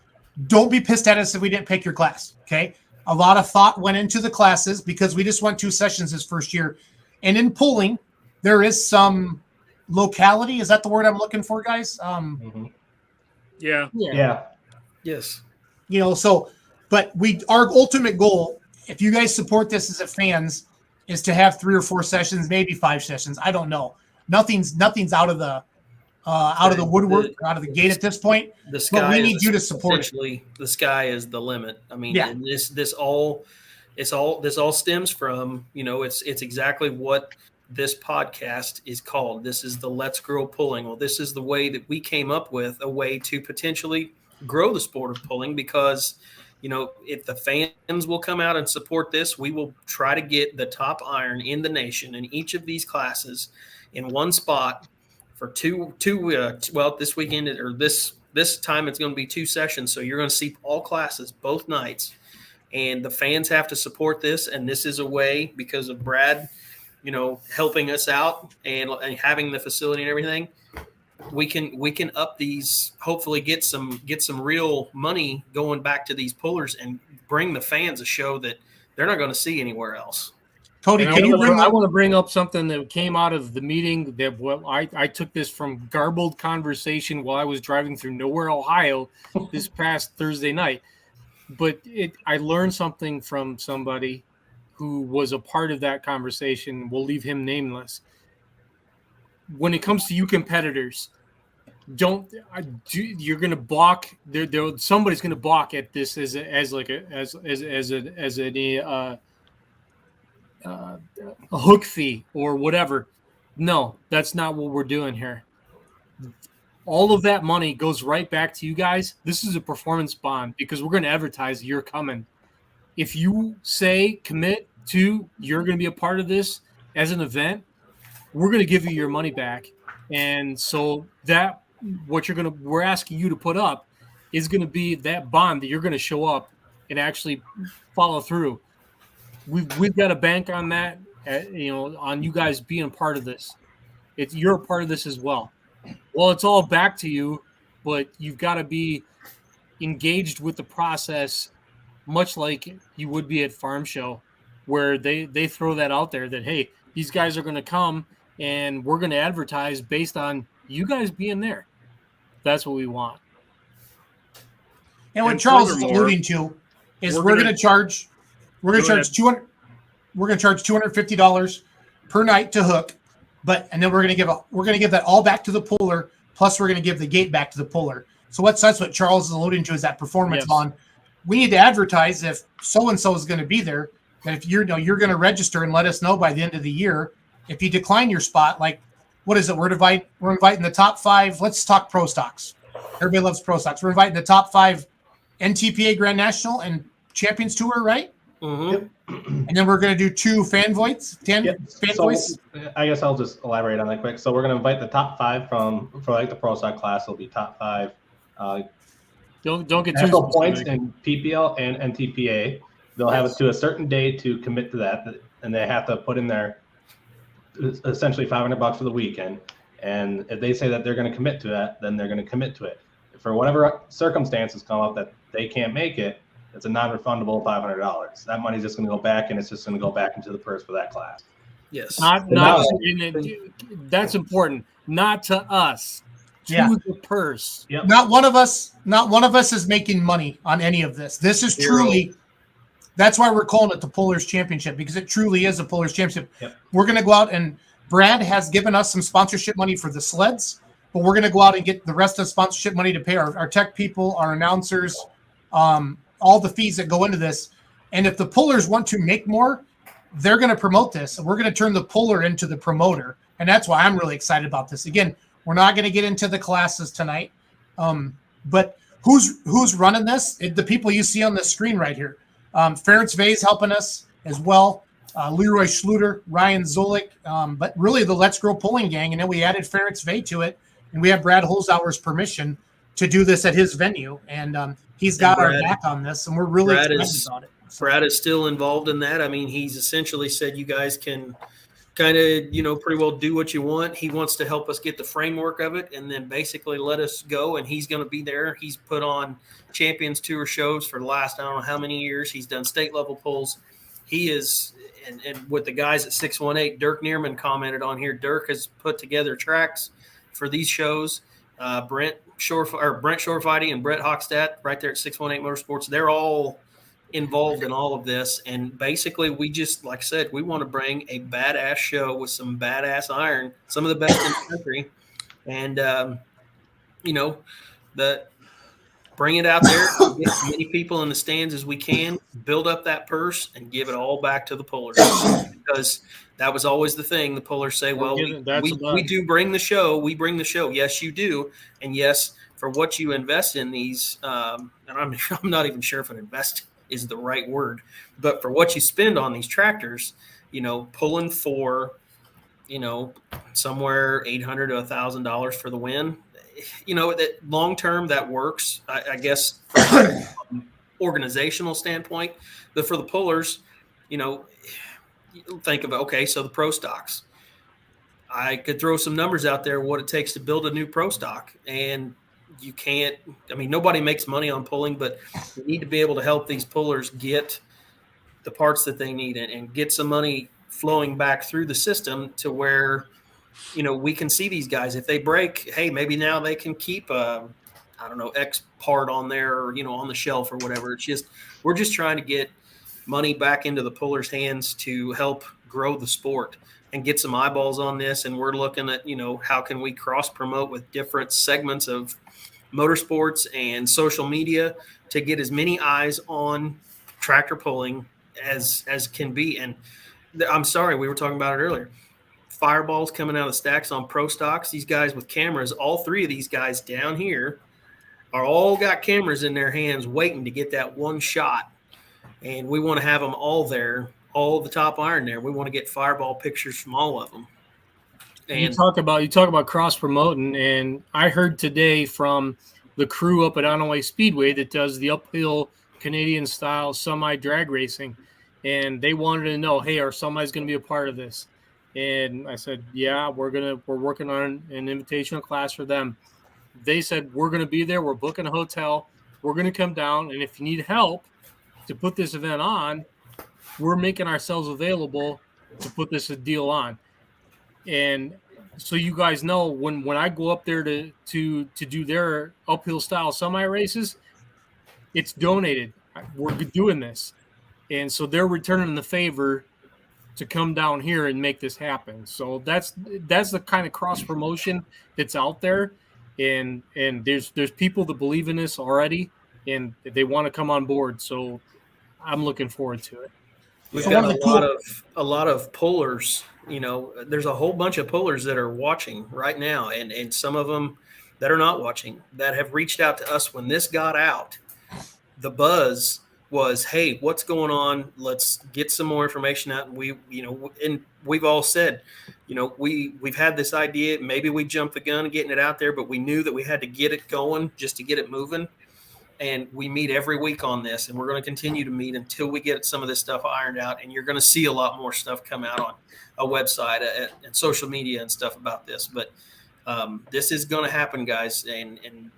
Don't be pissed at us if we didn't pick your class, okay? A lot of thought went into the classes because we just went 2 sessions this first year. And in pulling, there is some locality. Is that the word I'm looking for, guys? Yeah. Yeah. Yes. You know, so, but our ultimate goal, if you guys support this as a fans, is to have 3 or 4 sessions, maybe 5 sessions. I don't know. Nothing's out of the woodwork, or out of the gate at this point. The sky. But we need you to support it. Essentially, the sky is the limit. I mean, Yeah. and this all stems from, you know, it's exactly what this podcast is called. This is the Let's Grow Pulling. Well, this is the way that we came up with a way to potentially grow the sport of pulling, because if the fans will come out and support this, we will try to get the top iron in the nation in each of these classes in one spot for this weekend, or this time it's going to be 2 sessions. So you're going to see all classes both nights, and the fans have to support this. And this is a way, because of Brad, helping us out and having the facility and everything, we can up these, hopefully get some real money going back to these pullers and bring the fans a show that they're not going to see anywhere else. Cody, I want to bring up something that came out of the meeting that I took this from garbled conversation while I was driving through Nowhere, Ohio this past Thursday night. But I learned something from somebody who was a part of that conversation. We'll leave him nameless. When it comes to you competitors, you're going to balk. Somebody's going to balk at this as a hook fee or whatever. No, that's not what we're doing here. All of that money goes right back to you guys. This is a performance bond, because we're going to advertise you're coming. If you say commit to you're going to be a part of this as an event, we're going to give you your money back. And so that we're asking you to put up is going to be that bond that you're going to show up and actually follow through. We've got a bank on that, on you guys being a part of this. You're a part of this as well. Well, it's all back to you, but you've got to be engaged with the process, much like you would be at Farm Show, where they throw that out there that, hey, these guys are going to come and we're going to advertise based on you guys being there. That's what we want. And what Charles is alluding to is we're going to charge $250 per night to hook, and then we're going to give that all back to the puller, plus we're going to give the gate back to the puller. So that's what Charles is alluding to, is that performance bond. We need to advertise if so and so is going to be there, that if you're going to register and let us know by the end of the year. If you decline your spot, like, what is it? We're inviting the top 5. Let's talk pro stocks. Everybody loves pro stocks. We're inviting the top 5 NTPA Grand National and Champions Tour, right? Mm-hmm. And then we're going to do 2 fan voice. I guess I'll just elaborate on that quick. So we're going to invite the top 5 for the pro stock class. It'll be top 5. Don't get national too points in PPL and NTPA. They'll have it to a certain day to commit to that, and they have to put in their essentially $500 for the weekend. And if they say that they're going to commit to that, then they're going to commit to it. If for whatever circumstances come up that they can't make it, it's a non-refundable $500. That money's just going to go back, and it's just going to go back into the purse for that class. Yes. That's important. Not to us. To the purse. Yep. Not one of us is making money on any of this. This is truly. That's why we're calling it the Pullers Championship, because it truly is a Pullers Championship. Yep. We're going to go out, and Brad has given us some sponsorship money for the sleds, but we're going to go out and get the rest of the sponsorship money to pay our tech people, our announcers, all the fees that go into this. And if the pullers want to make more, they're going to promote this. And we're going to turn the puller into the promoter. And that's why I'm really excited about this. Again, we're not going to get into the classes tonight. But who's running this? The people you see on the screen right here. Ferenc Vay's helping us as well. Leroy Schluter, Ryan Zolik, but really the Let's Grow Pulling Gang. And then we added Ferenc Vay to it. And we have Brad Holzhauer's permission to do this at his venue. And he's got our back on this. And we're really excited about it. So. Brad is still involved in that. I mean, he's essentially said you guys can kind of, pretty well do what you want. He wants to help us get the framework of it and then basically let us go. And he's going to be there. He's put on Champions Tour shows for the last, I don't know how many years. He's done state level pulls. He is, and with the guys at 618, Dirk Neerman commented on here. Dirk has put together tracks for these shows. Brent Shorefighty and Brett Hochstadt right there at 618 Motorsports. They're all involved in all of this. And basically we just, like I said, we want to bring a badass show with some badass iron, some of the best in the country. And, bring it out there, get as many people in the stands as we can, build up that purse, and give it all back to the pullers. Because that was always the thing. The pullers say, well, we do bring the show. We bring the show. Yes, you do. And yes, for what you invest in these, and I'm not even sure if an invest is the right word, but for what you spend on these tractors, pulling for, somewhere $800 to $1,000 for the win, that long term that works, I guess, from an organizational standpoint. But for the pullers, think of, okay, so the pro stocks. I could throw some numbers out there what it takes to build a new pro stock, and you can't. I mean, nobody makes money on pulling, but you need to be able to help these pullers get the parts that they need and get some money flowing back through the system to where, we can see these guys. If they break, hey, maybe now they can keep X part on there, or, on the shelf or whatever. It's just, we're just trying to get money back into the pullers' hands to help grow the sport and get some eyeballs on this. And we're looking at, how can we cross promote with different segments of motorsports and social media to get as many eyes on tractor pulling as can be. And I'm sorry, we were talking about it earlier. Fireballs coming out of the stacks on pro stocks. These guys with cameras, all three of these guys down here are all got cameras in their hands waiting to get that one shot. And we want to have them all there, all the top iron there. We want to get fireball pictures from all of them. And you talk about cross promoting, and I heard today from the crew up at Onaway Speedway that does the uphill Canadian style semi drag racing, and they wanted to know, hey, are semis going to be a part of this? And I said, yeah, we're working on an invitational class for them. They said, we're going to be there. We're booking a hotel. We're going to come down, and if you need help to put this event on, we're making ourselves available to put this deal on. And so you guys know, when I go up there to do their uphill style semi races, it's donated. We're doing this. And so they're returning the favor to come down here and make this happen. So that's the kind of cross promotion that's out there. And there's people that believe in this already, and they want to come on board. So I'm looking forward to it. We've got a lot of pullers. There's a whole bunch of pullers that are watching right now, and some of them that are not watching that have reached out to us when this got out. The buzz was, hey, what's going on? Let's get some more information out. And we've all said, we've had this idea. Maybe we jumped the gun getting it out there, but we knew that we had to get it going just to get it moving. And we meet every week on this, and we're going to continue to meet until we get some of this stuff ironed out. And you're going to see a lot more stuff come out on a website and social media and stuff about this. But this is going to happen, guys. And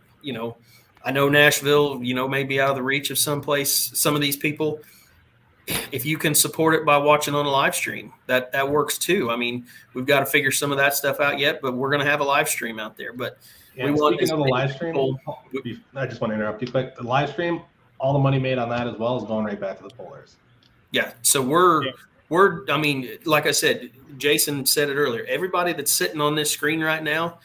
I know Nashville, may be out of the reach of some of these people. If you can support it by watching on a live stream, that works too. I mean, we've got to figure some of that stuff out yet, but we're going to have a live stream out there. But speaking of the live stream, I just want to interrupt you quick. The live stream, all the money made on that as well is going right back to the pullers. Yeah. So we're, I mean, like I said, Jason said it earlier, everybody that's sitting on this screen right now,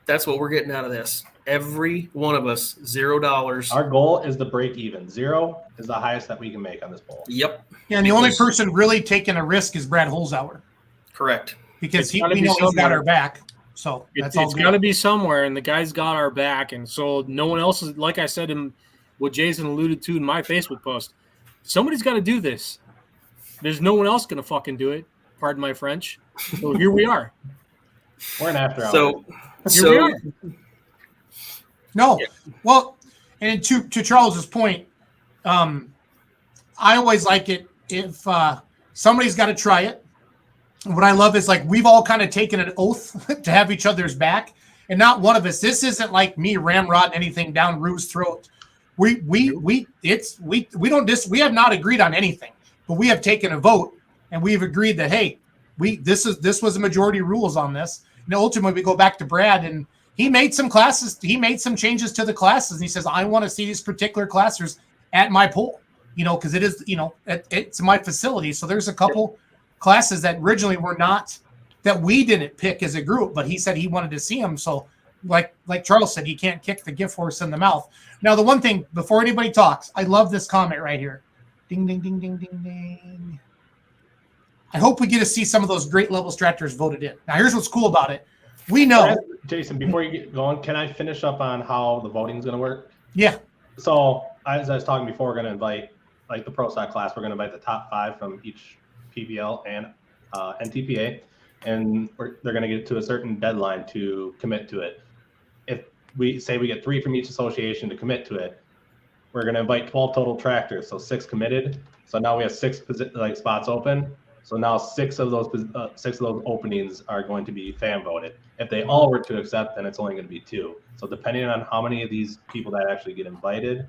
that's what we're getting out of this. Every one of us, $0. Our goal is to break even. 0 is the highest that we can make on this poll. Yep. Yeah, and the only person really taking a risk is Brad Holzhauer. Correct. Because we know he's got our back. So it's got to be somewhere, and the guy's got our back. And so no one else is, like I said, in what Jason alluded to in my Facebook post, somebody's got to do this. There's no one else going to fucking do it. Pardon my French. So here we are. We're an after hour. So here we are. No. Well, and to Charles's point, I always like it if somebody's got to try it. What I love is, like, we've all kind of taken an oath to have each other's back, and not one of us. This isn't like me ramrodding anything down Rue's throat. We have not agreed on anything, but we have taken a vote, and we've agreed that, hey, this was the majority rules on this. And ultimately we go back to Brad, and he made some classes. He made some changes to the classes, and he says, I want to see these particular classes at my pool, because it is, it's my facility. So there's a couple classes that originally were not, that we didn't pick as a group, but he said he wanted to see them. So like Charles said, you can't kick the gift horse in the mouth. Now, the one thing before anybody talks, I love this comment right here. Ding, ding, ding, ding, ding, ding. I hope we get to see some of those great level stratters voted in. Now, here's what's cool about it. We know. Jason, before you get going, can I finish up on how the voting is going to work? Yeah. So, as I was talking before, we're going to invite, like the Pro Stock class, we're going to invite the top 5 from each PBL and NTPA, and they're going to get to a certain deadline to commit to it. If we say we get 3 from each association to commit to it, we're going to invite 12 total tractors, so 6 committed. So now we have 6 spots open. So now 6 of those openings are going to be fan voted. If they all were to accept, then it's only going to be 2. So depending on how many of these people that actually get invited,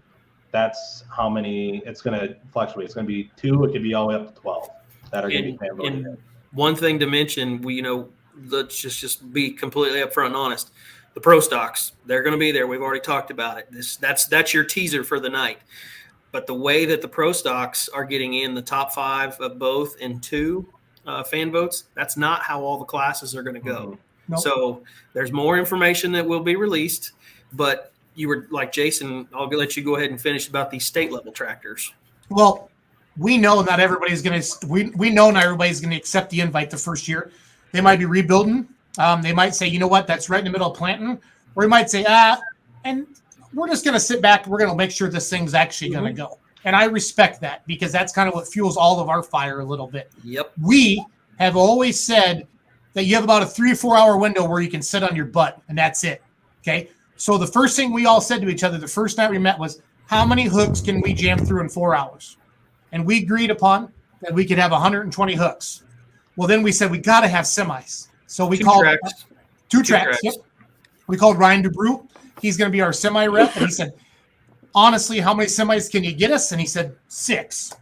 that's how many it's going to fluctuate. It's going to be 2. It could be all the way up to 12 that are going to be fan voted. And one thing to mention, let's just be completely upfront and honest. The Pro Stocks, they're going to be there. We've already talked about it. That's your teaser for the night. But the way that the Pro Stocks are getting in the top 5 of both and 2 fan votes, that's not how all the classes are going to go. Nope. So there's more information that will be released. But you were like, Jason, I'll let you go ahead and finish about these state level tractors. Well, we know not everybody's going to. We know not everybody's going to accept the invite the first year. They might be rebuilding. They might say, you know what, that's right in the middle of planting. Or we might say, and we're just going to sit back. We're going to make sure this thing's actually going to go. And I respect that because that's kind of what fuels all of our fire a little bit. Yep. We have always said that you have about a 3 or 4 hour window where you can sit on your butt, and that's it. Okay. So the first thing we all said to each other the first night we met was, how many hooks can we jam through in 4 hours? And we agreed upon that we could have 120 hooks. Well, then we said we got to have semis. So we called two tracks. Yep. We called Ryan DeBrew. He's going to be our semi rep. And he said, honestly, how many semis can you get us? And he said 6.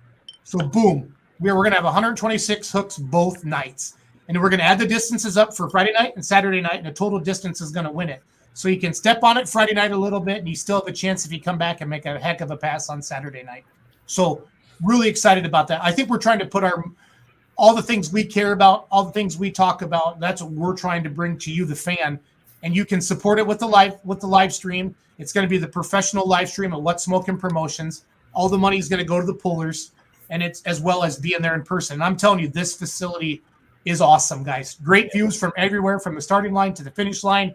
So boom, we're going to have 126 hooks both nights. And we're going to add the distances up for Friday night and Saturday night, and the total distance is going to win it. So you can step on it Friday night a little bit, and you still have a chance if you come back and make a heck of a pass on Saturday night. So really excited about that. I think we're trying to put all the things we care about, all the things we talk about. That's what we're trying to bring to you, the fan, and you can support it with the live stream. It's going to be the professional live stream of What Smoking Promotions. All the money is going to go to the pullers, and it's as well as being there in person. And I'm telling you, this facility is awesome, guys. Great views from everywhere, from the starting line to the finish line.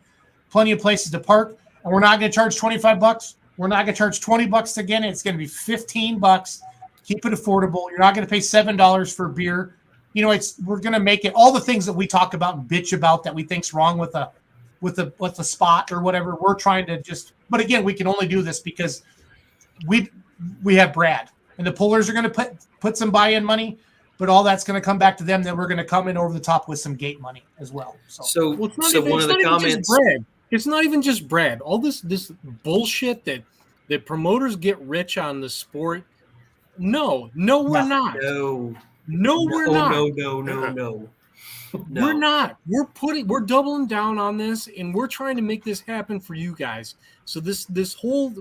Plenty of places to park, and we're not going to charge $25. We're not going to charge $20 again. It's going to be $15. Keep it affordable. You're not going to pay $7 for beer. We're going to make it all the things that we talk about and bitch about that we think's wrong with a spot or whatever. We're trying to but again, we can only do this because we have Brad, and the pullers are going to put some buy-in money, but all that's going to come back to them. Then we're going to come in over the top with some gate money as well. So one of the comments. It's not even just Brad. All this bullshit that promoters get rich on the sport. No, we're not. No, we're not. No. We're not. We're doubling down on this, and we're trying to make this happen for you guys. So this whole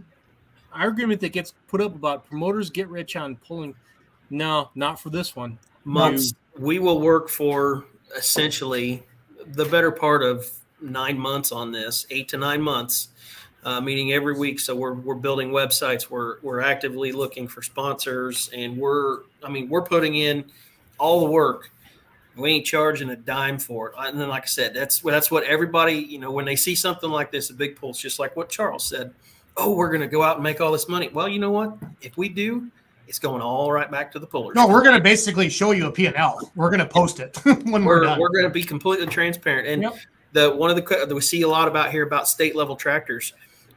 argument that gets put up about promoters get rich on pulling, no, not for this one. Months. We will work for essentially the better part of 9 months on this, 8 to 9 months, meeting every week. So we're building websites. We're actively looking for sponsors, and we're putting in all the work. We ain't charging a dime for it. And then, like I said, that's what everybody, when they see something like this, a big pull, it's just like what Charles said. Oh, we're going to go out and make all this money. Well, you know what? If we do, it's going all right back to the pullers. No, we're going to basically show you a P&L. We're going to post it when we're done. We're going to be completely transparent. And we see a lot about state level tractors,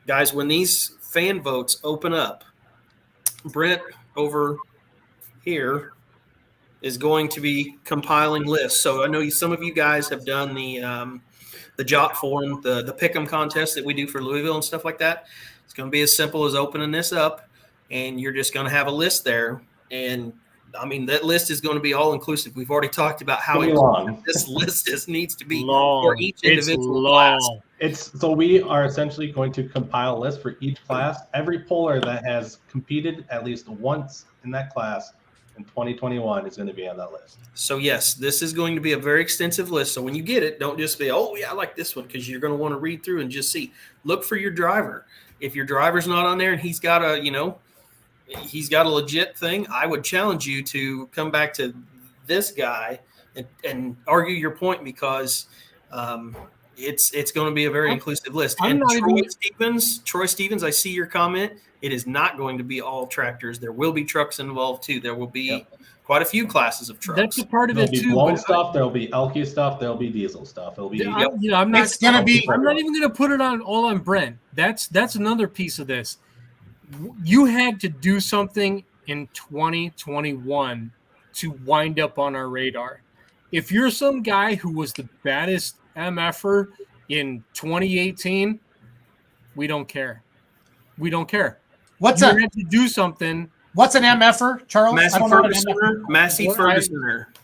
guys. When these fan votes open up, Brent over here is going to be compiling lists. So I know some of you guys have done the Jot Forum, the Pick'em contest that we do for Louisville and stuff like that. It's going to be as simple as opening this up, and you're just going to have a list there. And that list is going to be all inclusive. We've already talked about how long this list needs to be for each individual class. So we are essentially going to compile a list for each class. Every puller that has competed at least once in that class in 2021 is going to be on that list. So yes, this is going to be a very extensive list. So when you get it, don't just be, oh yeah, I like this one, because you're going to want to read through and just see. Look for your driver. If your driver's not on there and he's got a legit thing, I would challenge you to come back to this guy and argue your point, because it's going to be a very inclusive list. And Troy Stevens, I see your comment. It is not going to be all tractors. There will be trucks involved too. There will be quite a few classes of trucks. That's a part of There'll it be too. blown stuff. There'll be LQ stuff. There'll be diesel stuff. It'll be. I'm not. It's gonna be. I'm not even going to put it all on Brent. That's another piece of this. You had to do something in 2021 to wind up on our radar. If you're some guy who was the baddest MFer in 2018, we don't care. We don't care. What's you a had to do something. What's an MFer, Charles? Massey Fergusoner.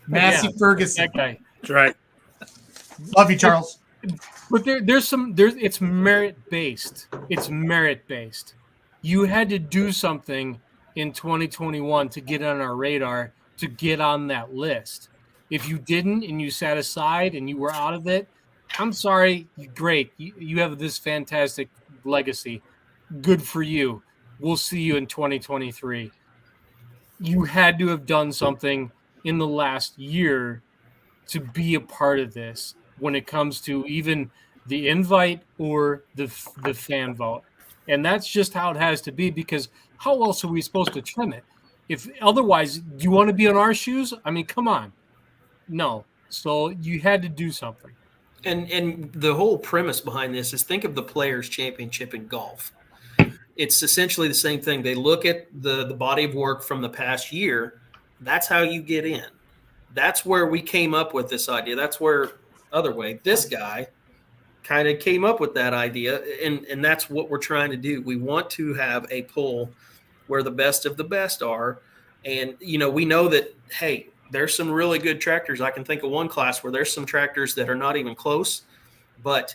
Massey Ferguson. That guy. That's right. Love you, Charles. But it's merit based. It's merit based. You had to do something in 2021 to get on our radar, to get on that list. If you didn't and you sat aside and you were out of it, I'm sorry. Great. You have this fantastic legacy. Good for you. We'll see you in 2023. You had to have done something in the last year to be a part of this when it comes to even the invite or the fan vote. And that's just how it has to be, because how else are we supposed to trim it? If otherwise, do you want to be on our shoes? I mean, come on. No. So you had to do something. And the whole premise behind this is, think of the Players' Championship in golf. It's essentially the same thing. They look at the body of work from the past year. That's how you get in. That's where we came up with this idea. That's where this guy kind of came up with that idea, and that's what we're trying to do. We want to have a pool where the best of the best are, and we know that, hey, there's some really good tractors. I can think of one class where there's some tractors that are not even close, but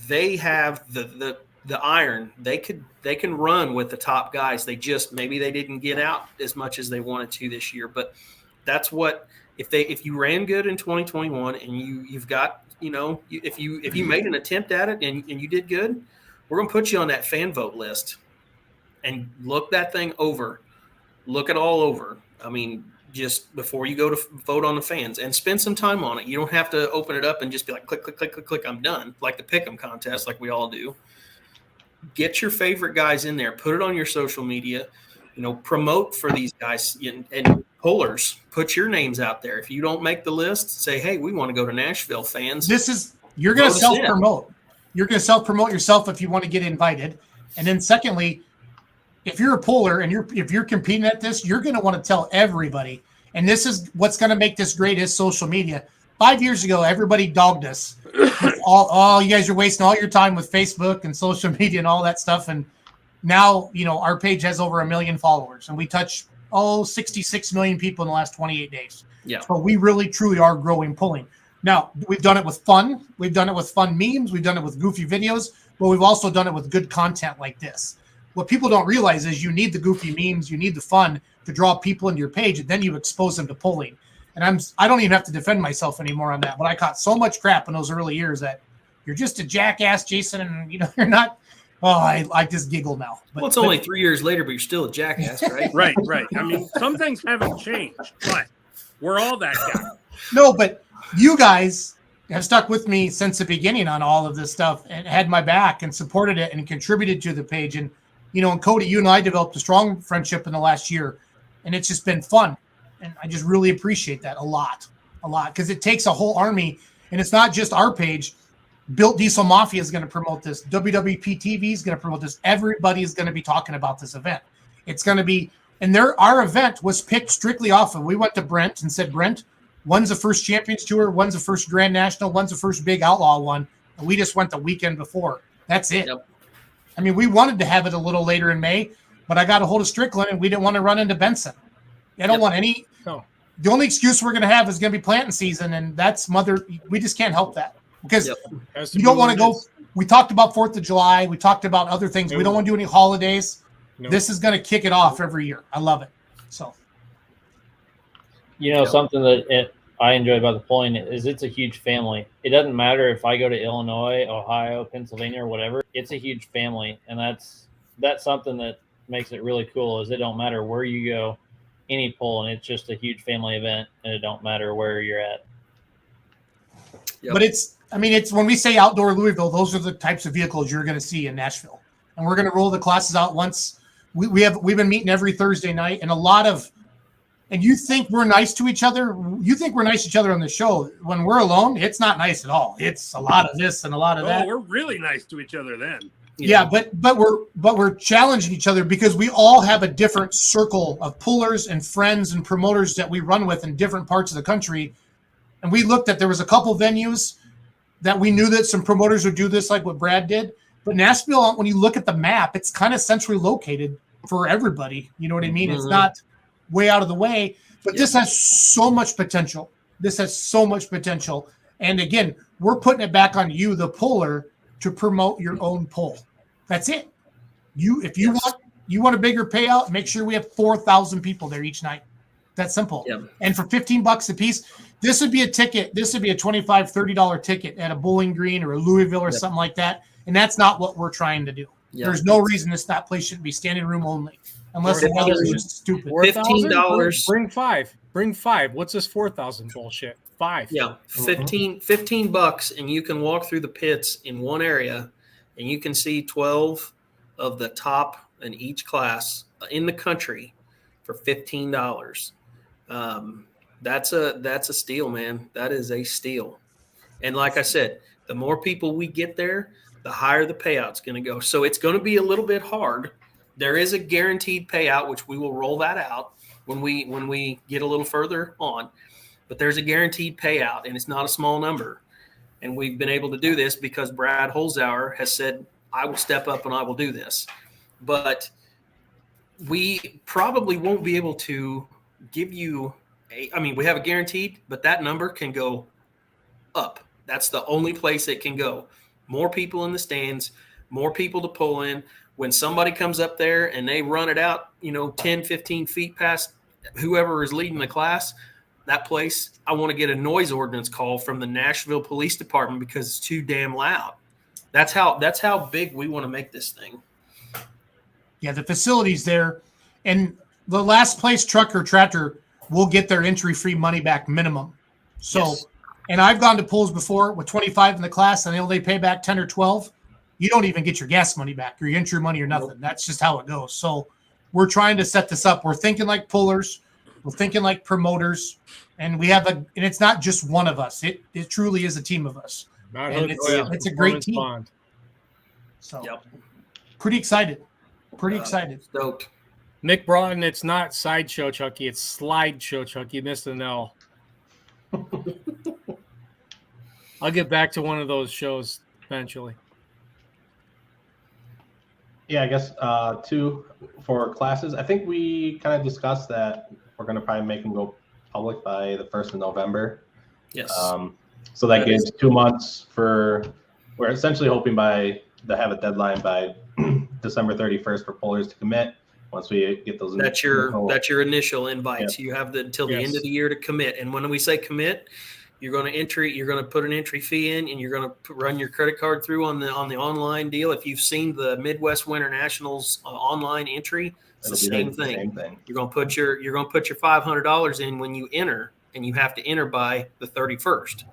they have the iron. They can run with the top guys. Maybe they didn't get out as much as they wanted to this year, but that's what, if you ran good in 2021 and you've got, if you made an attempt at it and you did good, we're going to put you on that fan vote list and look that thing over. Look it all over. I mean, just before you go to vote on the fans, and spend some time on it. You don't have to open it up and just be like, click, click, click, click, click, I'm done. Like the pick'em contest, like we all do. Get your favorite guys in there. Put it on your social media. Promote for these guys, and pullers. Put your names out there. If you don't make the list, say, hey, we want to go to Nashville, fans. You're going to self-promote. You're going to self-promote yourself if you want to get invited. And then secondly, if you're a puller and if you're competing at this, you're going to want to tell everybody. And this is what's going to make this great, is social media. 5 years ago, everybody dogged us. You guys are wasting all your time with Facebook and social media and all that stuff. And now, our page has over 1 million followers, and we touch 66 million people in the last 28 days. Yeah. So we really, truly are growing pulling. Now, we've done it with fun. We've done it with fun memes. We've done it with goofy videos, but we've also done it with good content like this. What people don't realize is you need the goofy memes, you need the fun to draw people into your page, and then you expose them to pulling. And I don't even have to defend myself anymore on that, but I caught so much crap in those early years that you're just a jackass, Jason, and you're not. Oh, I just giggle now. Well, it's only 3 years later, but you're still a jackass, right? Right. I mean, some things haven't changed, but we're all that guy. No, but you guys have stuck with me since the beginning on all of this stuff and had my back and supported it and contributed to the page. And, and Cody, you and I developed a strong friendship in the last year, and it's just been fun. And I just really appreciate that a lot, because it takes a whole army, and it's not just our page. Built Diesel Mafia is going to promote this. WWP TV is going to promote this. Everybody is going to be talking about this event. It's going to be, and our event was picked strictly off of, we went to Brent and said, Brent, one's the first Champions Tour, one's the first Grand National, one's the first big Outlaw one. And we just went the weekend before. That's it. Yep. I mean, we wanted to have it a little later in May, but I got a hold of Strickland and we didn't want to run into Benson. I don't want any. No. The only excuse we're going to have is going to be planting season, and that's we just can't help that. Because you don't want to go. We talked about 4th of July. We talked about other things. We don't want to do any holidays. This is going to kick it off every year. I love it. So You know, something that I enjoy about the polling is it's a huge family. It doesn't matter if I go to Illinois, Ohio, Pennsylvania, or whatever. It's a huge family, and that's something that makes it really cool. Is it don't matter where you go, any poll, and it's just a huge family event, and it don't matter where you're at. Yep. But it's when we say outdoor Louisville, those are the types of vehicles you're going to see in Nashville, and we're going to roll the classes out once. We've been meeting every Thursday night, and and you think we're nice to each other. You think we're nice to each other on the show. When we're alone, it's not nice at all. It's a lot of this and a lot of that. We're really nice to each other then. Yeah, but we're challenging each other because we all have a different circle of pullers and friends and promoters that we run with in different parts of the country. And we looked at, there was a couple venues that we knew that some promoters would do this, like what Brad did. But Nashville, when you look at the map, it's kind of centrally located for everybody. You know what I mean? It's not way out of the way, but this has so much potential. And again, we're putting it back on you, the puller, to promote your own poll. That's it. If you want a bigger payout, make sure we have 4,000 people there each night. That's simple. Yep. And for $15 a piece, this would be a ticket. This would be a $25, $30 ticket at a Bowling Green or a Louisville or something like that. And that's not what we're trying to do. Yep. There's no reason that place shouldn't be standing room only, unless the weather is just stupid. $15. Bring five. What's this 4,000 bullshit? 5. Yeah, $15, and you can walk through the pits in one area, and you can see 12 of the top in each class in the country for $15. That's a steal, man. That is a steal. And like I said, the more people we get there, the higher the payout's going to go. So it's going to be a little bit hard. There is a guaranteed payout, which we will roll that out when we get a little further on. But there's a guaranteed payout, and it's not a small number. And we've been able to do this because Brad Holzauer has said, I will step up and I will do this. But we probably won't be able to give you we have a guaranteed, but that number can go up. That's the only place it can go. More people in the stands, more people to pull in. When somebody comes up there and they run it out, 10, 15 feet past whoever is leading the class, that place, I want to get a noise ordinance call from the Nashville Police Department because it's too damn loud. That's how big we want to make this thing. Yeah, the facility's there. And the last place truck or tractor will get their entry-free money back minimum. So, yes. And I've gone to pools before with 25 in the class, and they pay back 10 or 12. You don't even get your gas money back, or your entry money or nothing. Nope. That's just how it goes. So we're trying to set this up. We're thinking like pullers. We're thinking like promoters. And and it's not just one of us. It truly is a team of us. And it's a great team. Bond. So pretty excited. Excited. Stoked. Nick Broughton, it's not Sideshow Chucky, it's Slideshow Chucky. You missed an L. I'll get back to one of those shows eventually. Yeah, I guess two for classes. I think we kind of discussed that we're going to probably make them go public by the 1st of November. Yes. So that gives 2 months we're essentially hoping to have a deadline by December 31st for pullers to commit. Once we get those, that's your initial invites. Yeah. You have until the end of the year to commit. And when we say commit, you're going to put an entry fee in, and you're going to run your credit card through on the online deal. If you've seen the Midwest Winter Nationals online entry, it's the same thing. You're going to put your $500 in when you enter, and you have to enter by the 31st.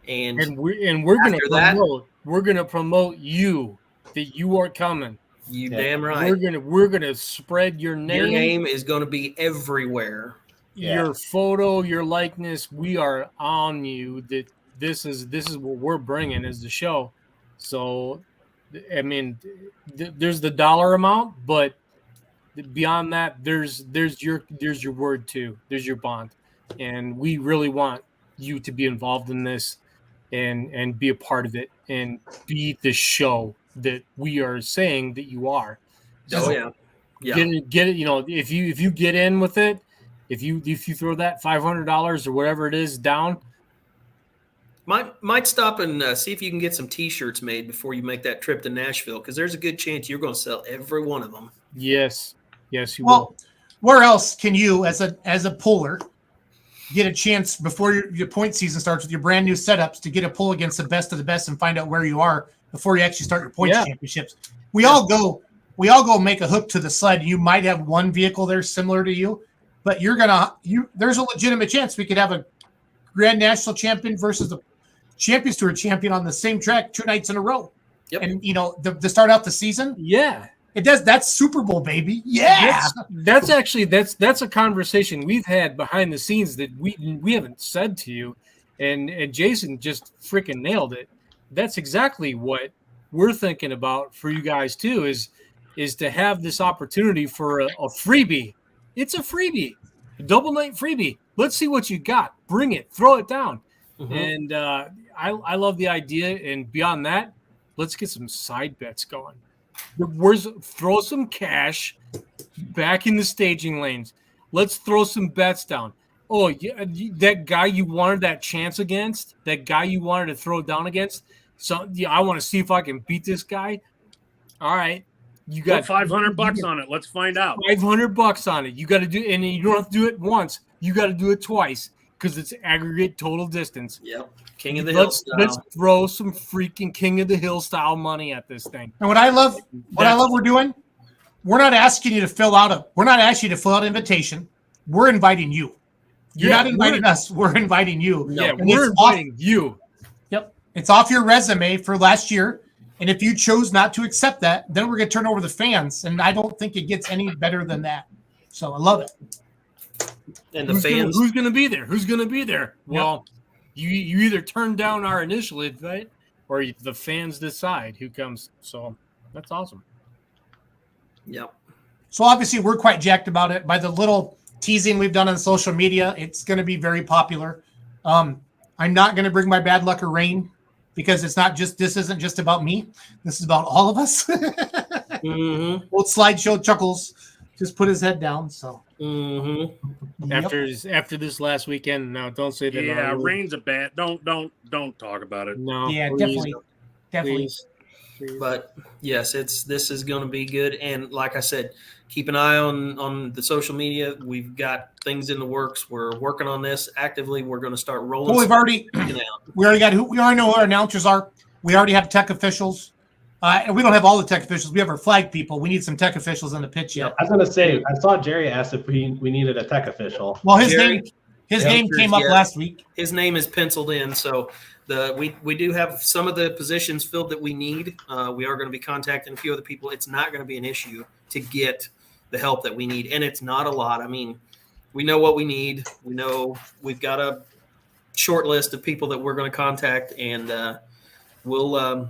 And we're going to promote you that you are coming. You damn right. We're gonna spread your name. Your name is going to be everywhere. Your photo, your likeness. We are on you. That this is what we're bringing as the show. So, I mean, there's the dollar amount, but beyond that, there's your word too. There's your bond, and we really want you to be involved in this, and be a part of it, and be the show that we are saying that you are. Oh yeah. Get it. If you get in with it, if you throw that $500 or whatever it is down, might stop and see if you can get some T-shirts made before you make that trip to Nashville, because there's a good chance you're going to sell every one of them. Yes, you will. Well, where else can you, as a puller, get a chance before your point season starts with your brand new setups to get a pull against the best of the best and find out where you are before you actually start your points championships. We all go make a hook to the sled. You might have one vehicle there similar to you, but there's a legitimate chance we could have a Grand National champion versus the Champions Tour champion on the same track 2 nights in a row. Yep. And to start out the season, it does. That's Super Bowl, baby. Yeah. That's actually that's a conversation we've had behind the scenes that we haven't said to you, and Jason just freaking nailed it. That's exactly what we're thinking about for you guys too. Is to have this opportunity for a freebie. It's a freebie, a double night freebie. Let's see what you got. Bring it. Throw it down. Mm-hmm. And I love the idea. And beyond that, let's get some side bets going. Throw some cash back in the staging lanes. Let's throw some bets down. Oh, yeah, that guy you wanted that chance against, that guy you wanted to throw down against. So I want to see if I can beat this guy. All right. You got $500 on it. Let's find out. $500 on it. You got to do, and you don't have to do it once. You got to do it twice because it's aggregate total distance. Yep. King of the Hill style. Let's throw some freaking King of the Hill style money at this thing. And what I love we're doing, we're not asking you to fill out an invitation. We're inviting you. You're not inviting us. We're inviting you. Yeah, we're inviting you. Yep. It's off your resume for last year. And if you chose not to accept that, then we're going to turn over the fans. And I don't think it gets any better than that. So I love it. And the fans. Who's going to be there? Who's going to be there? Well, you either turn down our initial invite or the fans decide who comes. So that's awesome. Yep. So obviously we're quite jacked about it. By the little teasing we've done on social media, it's going to be very popular. I'm not going to bring my bad luck or rain because this isn't just about me. This is about all of us. Mm-hmm. Old slideshow Chuckles just put his head down. So after this last weekend, no, don't say that. Yeah, rain's a bad. Don't talk about it. No. Yeah, please, definitely. Please. But yes, this is going to be good. And like I said, keep an eye on the social media. We've got things in the works. We're working on this actively. We're going to start rolling. Well, we already know who our announcers are. We already have tech officials. And we don't have all the tech officials. We have our flag people. We need some tech officials on the pitch yet. I was going to say, I saw Jerry asked if we needed a tech official. Well, his name came up last week. His name is penciled in, so we do have some of the positions filled that we need. We are going to be contacting a few other people. It's not going to be an issue to get the help that we need, and it's not a lot. I mean, we know what we need. We know we've got a short list of people that we're going to contact, and we'll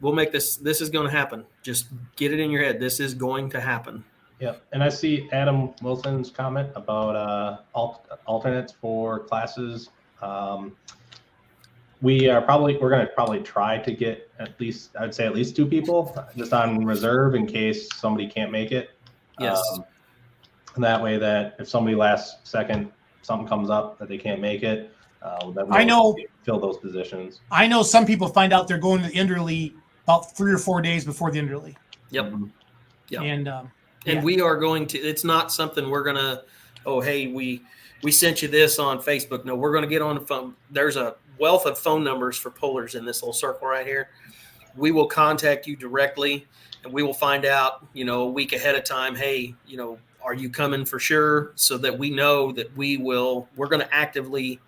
make this. This is going to happen. Just get it in your head. This is going to happen. Yeah, and I see Adam Wilson's comment about alternates for classes. We're going to probably try to get at least 2 people just on reserve in case somebody can't make it. Yes. And that way that if somebody last second something comes up that they can't make it, that we'll fill those positions. I know some people find out they're going to the Inderly about 3 or 4 days before the Inderly. Yep. Yep. And we are going to. It's not something we're gonna. Oh, hey, we sent you this on Facebook. No, we're gonna get on the phone. There's a wealth of phone numbers for pullers in this little circle right here. We will contact you directly, and we will find out, a week ahead of time. Hey, are you coming for sure? So that we know that we're going to actively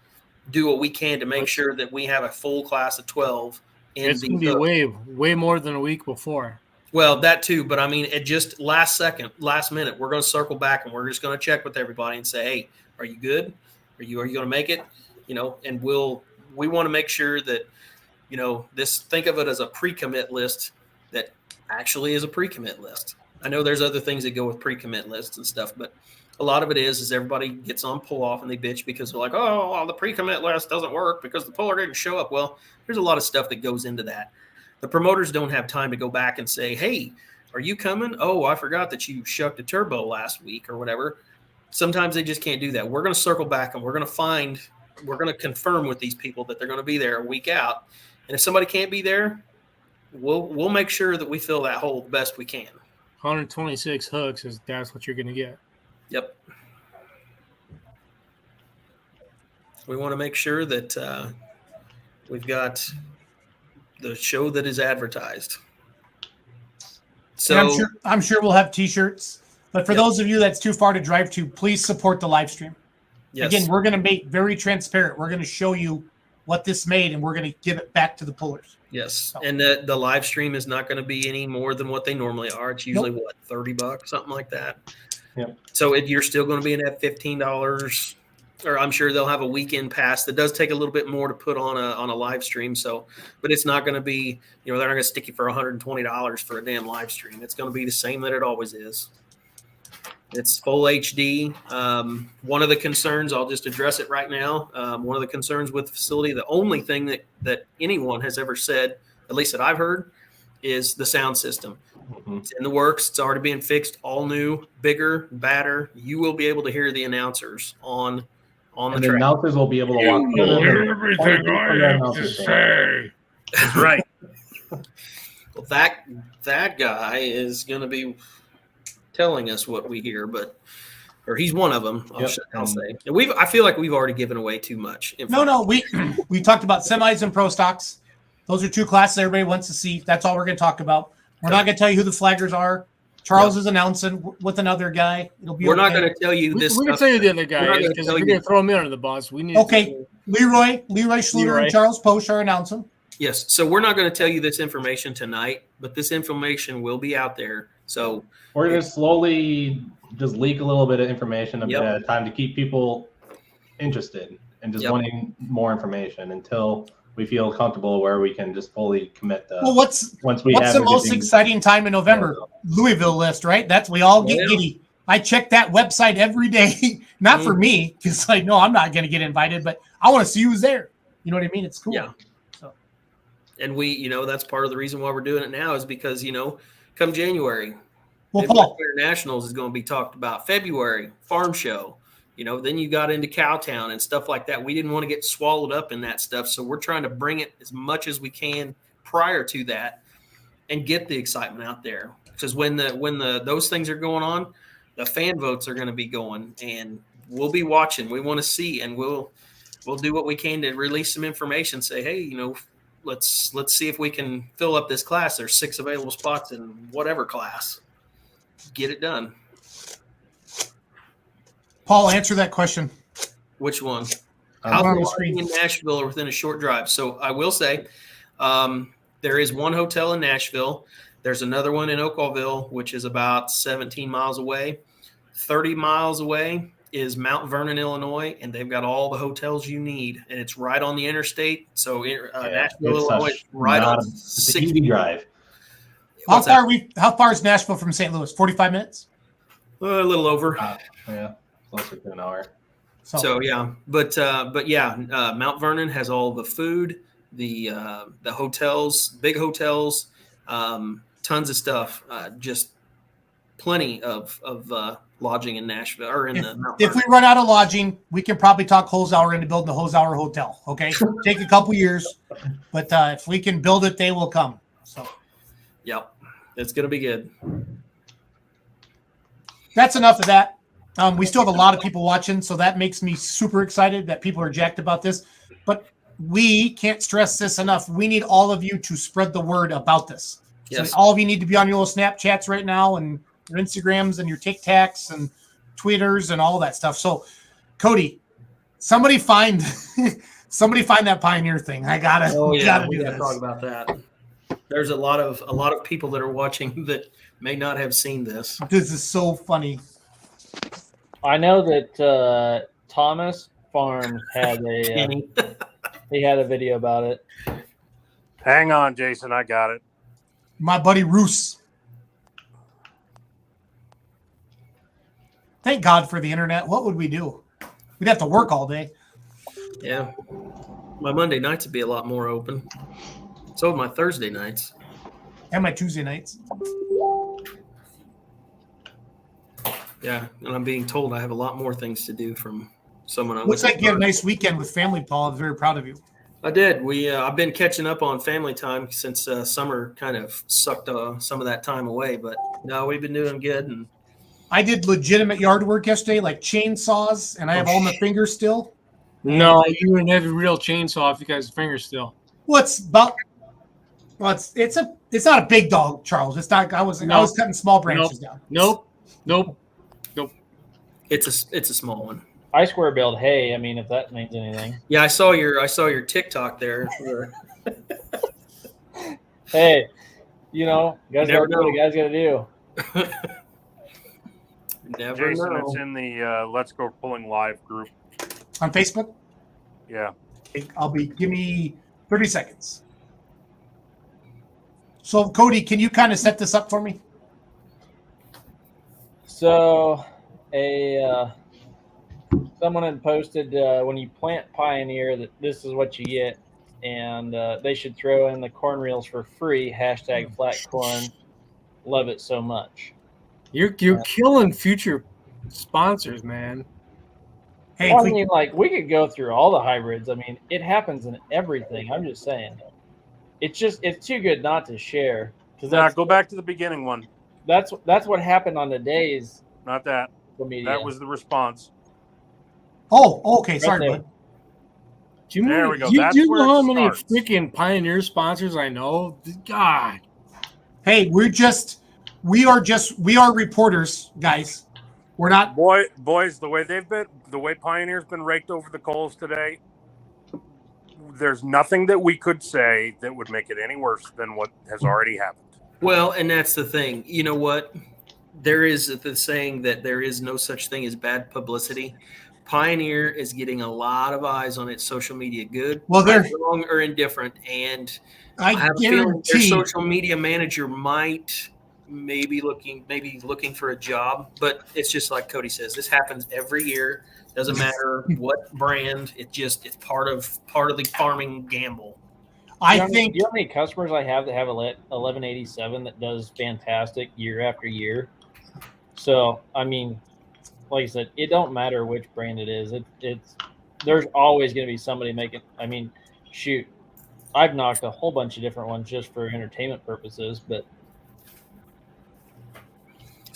do what we can to make sure that we have a full class of 12. It's going to be way more than a week before. Well, that too, but I mean, it just last minute, we're going to circle back and we're just going to check with everybody and say, hey, are you good? Are you going to make it? And we want to make sure that, think of it as a pre-commit list that actually is a pre-commit list. I know there's other things that go with pre-commit lists and stuff, but a lot of it is everybody gets on pull off and they bitch because they're like, oh, the pre-commit list doesn't work because the puller didn't show up. Well, there's a lot of stuff that goes into that. The promoters don't have time to go back and say, hey, are you coming? Oh, I forgot that you shucked a turbo last week or whatever. Sometimes they just can't do that. We're going to circle back and we're going to confirm with these people that they're going to be there a week out. And if somebody can't be there, we'll make sure that we fill that hole the best we can. 126 hooks that's what you're going to get. Yep. We want to make sure that we've got the show that is advertised. So And I'm sure we'll have T-shirts. But for those of you that's too far to drive to, please support the live stream. yes. Again, we're going to make very transparent. We're going to show you what this made, and we're going to give it back to the pullers. Yes, and the live stream is not going to be any more than what they normally are. It's usually what, $30, something like that. Yep. So you're still going to be in at $15, or I'm sure they'll have a weekend pass that does take a little bit more to put on a live stream. So, but it's not going to be, they're not going to stick you for $120 for a damn live stream. It's going to be the same that it always is. It's full HD. One of the concerns, I'll just address it right now. One of the concerns with the facility, the only thing that anyone has ever said, at least that I've heard, is the sound system. Mm-hmm. It's in the works. It's already being fixed. All new, bigger, badder. You will be able to hear the announcers on the And the track. announcers will be able to walk through Everything I have to say. That's right. Well, that guy is going to be telling us what we hear, or he's one of them. I'll say. And I feel like we've already given away too much. No, we talked about semis and pro stocks. Those are two classes everybody wants to see. That's all we're going to talk about. We're not going to tell you who the flaggers are. Charles is announcing with another guy. We're not going to tell you this. We're going to tell you the other guy because we're going to throw him in under the bus. We need. Okay, Leroy Schluter and Charles Posch are announcing. Yes, so we're not going to tell you this information tonight, but this information will be out there. So we're going to slowly just leak a little bit of information a bit at a time to keep people interested and just wanting more information until we feel comfortable where we can just fully commit. What's the most exciting time in November? Louisville list, right? We all get giddy. I check that website every day, not for me, because I know I'm not going to get invited, but I want to see who's there. You know what I mean? It's cool. Yeah. And we, that's part of the reason why we're doing it now is because, come January, Paul, Nationals is going to be talked about. February, Farm Show, then you got into Cowtown and stuff like that. We didn't want to get swallowed up in that stuff. So we're trying to bring it as much as we can prior to that and get the excitement out there. Because when those things are going on, the fan votes are going to be going and we'll be watching. We want to see, and we'll do what we can to release some information, say, hey, let's see if we can fill up this class. There's 6 available spots in whatever class. Get it done. Paul, answer that question. Which one? Houses in Nashville or within a short drive. So I will say there is one hotel in Nashville. There's another one in Oakville, which is about 17 miles away. 30 miles away is Mount Vernon, Illinois, and they've got all the hotels you need, and it's right on the interstate. So Nashville, Illinois, right on 60 drive. How far is Nashville from St. Louis? 45 minutes? A little over. Closer to an hour. So yeah, but Mount Vernon has all the food, the hotels, big hotels, tons of stuff, just plenty of lodging in Nashville or in the Mount If we run out of lodging, we can probably talk Holzhauer into building the Holzhauer Hotel. Okay, take a couple years, but if we can build it, they will come. So, yep, it's gonna be good. That's enough of that. We still have a lot of people watching, so that makes me super excited that people are jacked about this. But we can't stress this enough. We need all of you to spread the word about this. Yes. So all of you need to be on your little Snapchats right now and your Instagrams and your TikToks and Twitters and all that stuff. So, Cody, somebody find that Pioneer thing. I gotta. Oh yeah, gotta we do gotta this. talk about that. There's a lot of people that are watching that may not have seen this. This is so funny. I know that Thomas Farms had he had a video about it. Hang on, Jason. I got it. My buddy Roos. Thank God for the internet. What would we do? We'd have to work all day. Yeah, my Monday nights would be a lot more open. So would my Thursday nights And my Tuesday nights. Yeah, and I'm being told I have a lot more things to do from someone. Looks like you had a nice weekend with family, Paul. I'm very proud of you. I did. I've been catching up on family time since summer kind of sucked some of that time away. But no, we've been doing good. And I did legitimate yard work yesterday, like chainsaws, and I have all my fingers still. No, you wouldn't have a real chainsaw if you guys' fingers still. What's about? Well, it's not a big dog, Charles. It's not. I was cutting small branches down. Nope. It's a small one. I square baled hay. I mean, if that means anything. Yeah, I saw your TikTok there. Hey, guys never gotta do know. what a guy's gotta do. Never Jason, know. it's in the Let's Go Pulling Live group. On Facebook. Yeah. Give me 30 seconds. So, Cody, can you kind of set this up for me? So, someone had posted when you plant Pioneer that this is what you get, and they should throw in the corn reels for free. #flat corn. Love it so much. You're killing future sponsors, man. Hey, Well, I mean, like, we could go through all the hybrids. I mean, it happens in everything. I'm just saying. It's too good not to share. Because Go back to the beginning one. That's what happened on the days. Not that. Media. That was the response. Oh, okay. Sorry, there. bud. There we go. Do you That's know where it how many starts. freaking Pioneer sponsors I know? God. Hey, we are reporters, guys. We're not. Boys, the way Pioneer's been raked over the coals today, there's nothing that we could say that would make it any worse than what has already happened. Well, and that's the thing. You know what? There is the saying that there is no such thing as bad publicity. Pioneer is getting a lot of eyes on its social media, good, Well, they're wrong, or indifferent. And I have a feeling their guarantee. social media manager might maybe looking for a job, but it's just like Cody says, this happens every year. Doesn't matter what brand. It's part of the farming gamble. I think. You know how many customers I have that have a 1187 that does fantastic year after year. So I mean, like I said, it don't matter which brand it is. There's always going to be somebody making. I mean, shoot, I've knocked a whole bunch of different ones just for entertainment purposes, but.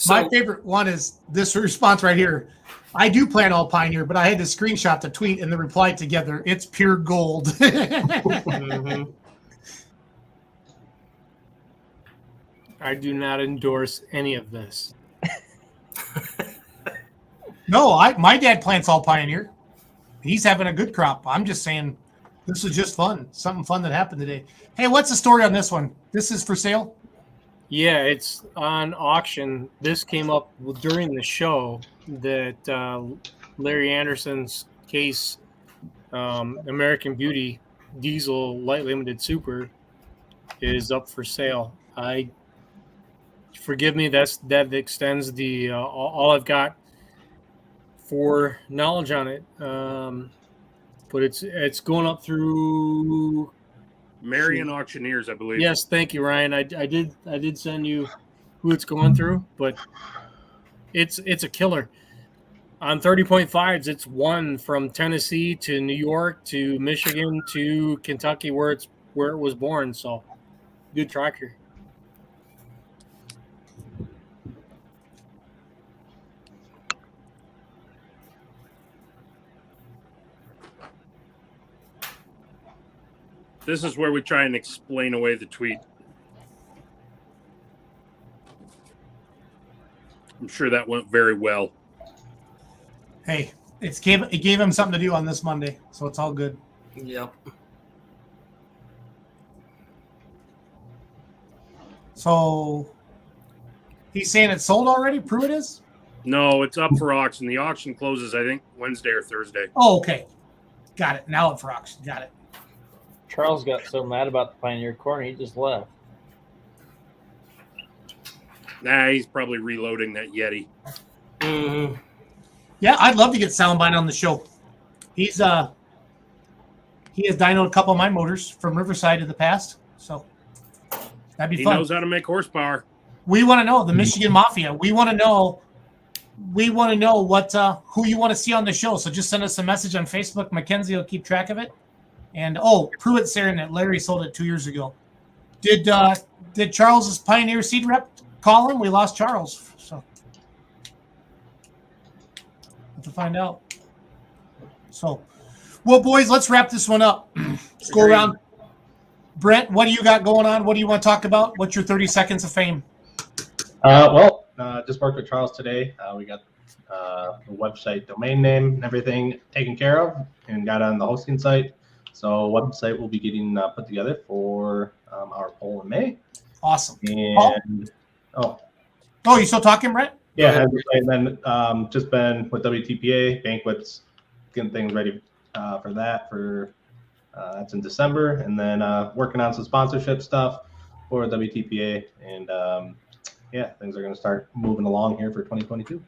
My favorite one is this response right here. I do plan all Pioneer, but I had to screenshot the tweet and the reply together. It's pure gold. Mm-hmm. I do not endorse any of this. No, my dad plants all Pioneer. He's having a good crop. I'm just saying this is just fun. Something fun that happened today. Hey, what's the story on this one? This is for sale? Yeah, it's on auction. This came up during the show that Larry Anderson's case, American Beauty Diesel Light Limited Super, is up for sale. Forgive me, that extends the all I've got for knowledge on it. But it's going up through Marion Auctioneers, I believe. Yes, thank you, Ryan. I did send you who it's going through, but it's a killer. On 30.5s, it's won from Tennessee to New York to Michigan to Kentucky, where it was born. So, good tractor. This is where we try and explain away the tweet. I'm sure that went very well. Hey, it gave him something to do on this Monday, so it's all good. Yep. So he's saying it's sold already? Pruitt is? No, it's up for auction. The auction closes, I think, Wednesday or Thursday. Oh, okay. Got it. Now up for auction. Got it. Charles got so mad about the Pioneer corn, he just left. Nah, he's probably reloading that Yeti. Mm-hmm. Yeah, I'd love to get Soundbine on the show. He has dynoed a couple of my motors from Riverside in the past, so that'd be He fun. knows how to make horsepower. We want to know the Michigan Mafia. We want to know what who you want to see on the show. So just send us a message on Facebook. Mackenzie will keep track of it. And Pruitt's saying that Larry sold it 2 years ago. Did Charles's Pioneer seed rep call him? We lost Charles, so have to find out. So Well, boys, let's wrap this one up. Let's go Agreed. around. Brent, what do you got going on? What do you want to talk about? What's your 30 seconds of fame? Just worked with Charles today. We got the website domain name and everything taken care of and got on the hosting site. So website will be getting put together for our poll in May. Awesome. And Oh, you still talking, Brent? yeah, and then just been with WTPA banquets, getting things ready for that. That's in December, and then working on some sponsorship stuff for WTPA, and things are going to start moving along here for 2022.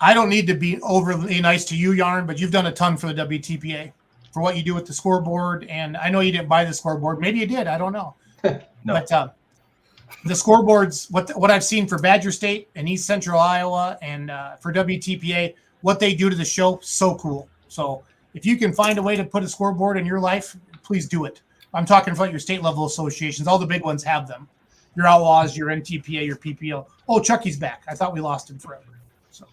I don't need to be overly nice to you, Yarn, but you've done a ton for the WTPA for what you do with the scoreboard. And I know you didn't buy the scoreboard. Maybe you did. I don't know. No. But the scoreboards, what I've seen for Badger State and East Central Iowa and for WTPA, what they do to the show, so cool. So if you can find a way to put a scoreboard in your life, please do it. I'm talking about your state level associations. All the big ones have them. Your Outlaws, your NTPA, your PPO. Oh, Chucky's back. I thought we lost him forever. So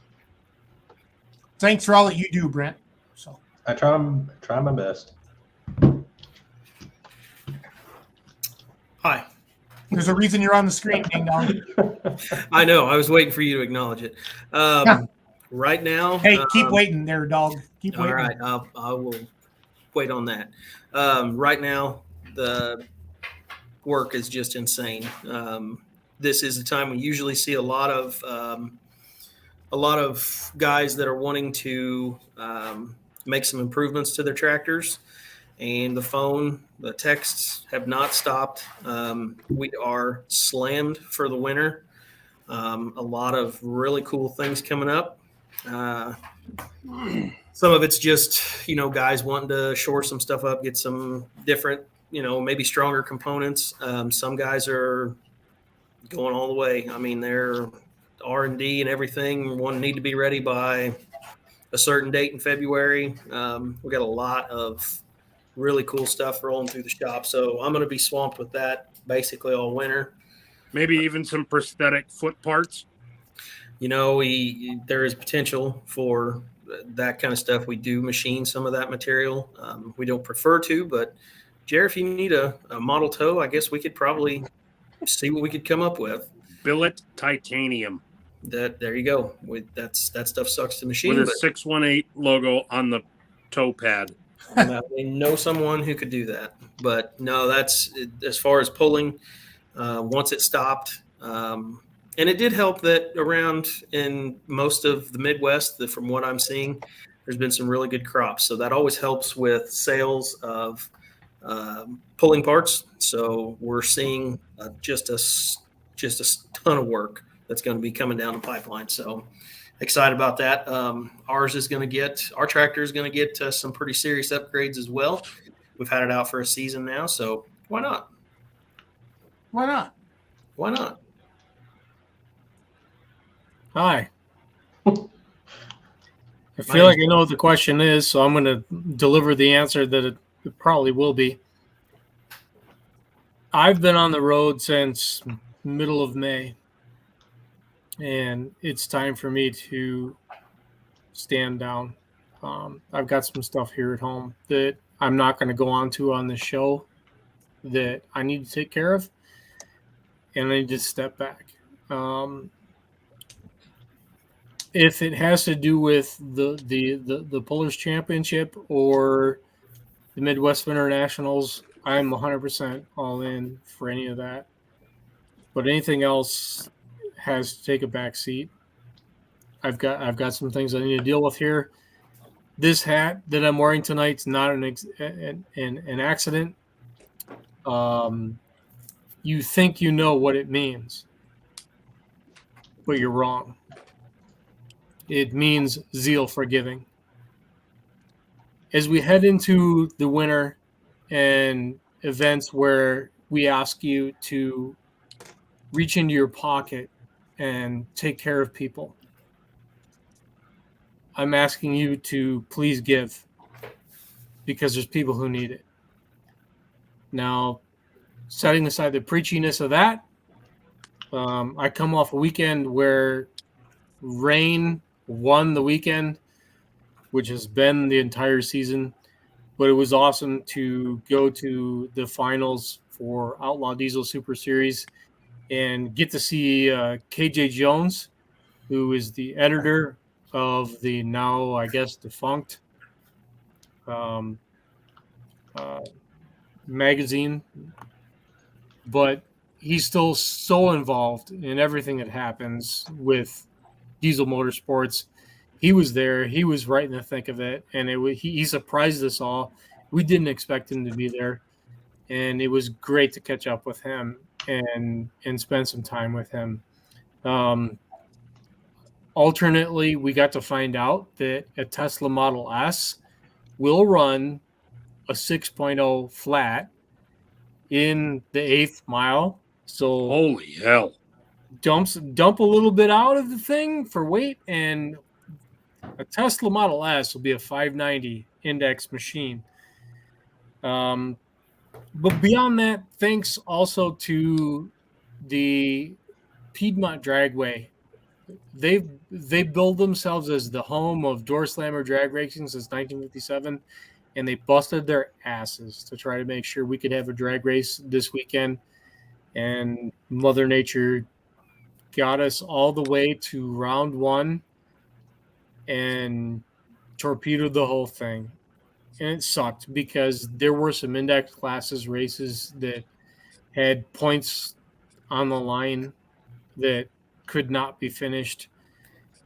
thanks for all that you do, Brent. So I try my best. Hi. there's a reason you're on the screen, ding dong. I know. I was waiting for you to acknowledge it. Right now. Hey, keep waiting there, dog. Keep waiting. All right. I will wait on that. Right now, the work is just insane. This is the time we usually see a lot of guys that are wanting to make some improvements to their tractors, and the texts have not stopped. We are slammed for the winter. A lot of really cool things coming up. Some of it's just, guys wanting to shore some stuff up, get some different, maybe stronger components. Some guys are going all the way. I mean, they're R&D and everything. One need to be ready by a certain date in February. We got a lot of really cool stuff rolling through the shop. So I'm going to be swamped with that basically all winter. Maybe even some prosthetic foot parts. There is potential for that kind of stuff. We do machine some of that material. We don't prefer to, but Jared, if you need a model toe, I guess we could probably see what we could come up with. Billet titanium. There you go. That stuff sucks to machine. With a 618 logo on the toe pad. I know someone who could do that. But no, that's as far as pulling. Once it stopped, and it did help that around in most of the Midwest, from what I'm seeing, there's been some really good crops. So that always helps with sales of pulling parts. So we're seeing just a ton of work that's going to be coming down the pipeline. So excited about that. Our tractor is going to get some pretty serious upgrades as well. We've had it out for a season now, so why not? Why not? Why not? Hi. I feel like I know what the question is, so I'm going to deliver the answer that it probably will be. I've been on the road since middle of May, and it's time for me to stand down. I've got some stuff here at home that I'm not going to go on the show that I need to take care of, and I need to step back. If it has to do with the Pullers Championship or the Midwest Winter Nationals, I'm 100% all in for any of that. But anything else has to take a back seat. I've got some things I need to deal with here. This hat that I'm wearing tonight's not an accident. You think you know what it means, but you're wrong. It means zeal for giving. As we head into the winter and events where we ask you to reach into your pocket and take care of people, I'm asking you to please give, because there's people who need it. Now, setting aside the preachiness of that, I come off a weekend where rain won the weekend, which has been the entire season. but it was awesome to go to the finals for Outlaw Diesel Super Series and get to see KJ Jones, who is the editor of the now, I guess, defunct magazine, but he's still so involved in everything that happens with diesel motorsports. He was there. He was right in the thick of it, and he surprised us all. We didn't expect him to be there, and it was great to catch up with him and spend some time with him. Alternately, we got to find out that a Tesla Model S will run a 6.0 flat in the 8th mile. So Holy hell. dump a little bit out of the thing for weight, and a Tesla Model S will be a 590 index machine. But beyond that, thanks also to the Piedmont Dragway. They build themselves as the home of door slammer drag racing since 1957, and they busted their asses to try to make sure we could have a drag race this weekend. And Mother Nature got us all the way to round 1 and torpedoed the whole thing. And it sucked because there were some index classes races that had points on the line that could not be finished.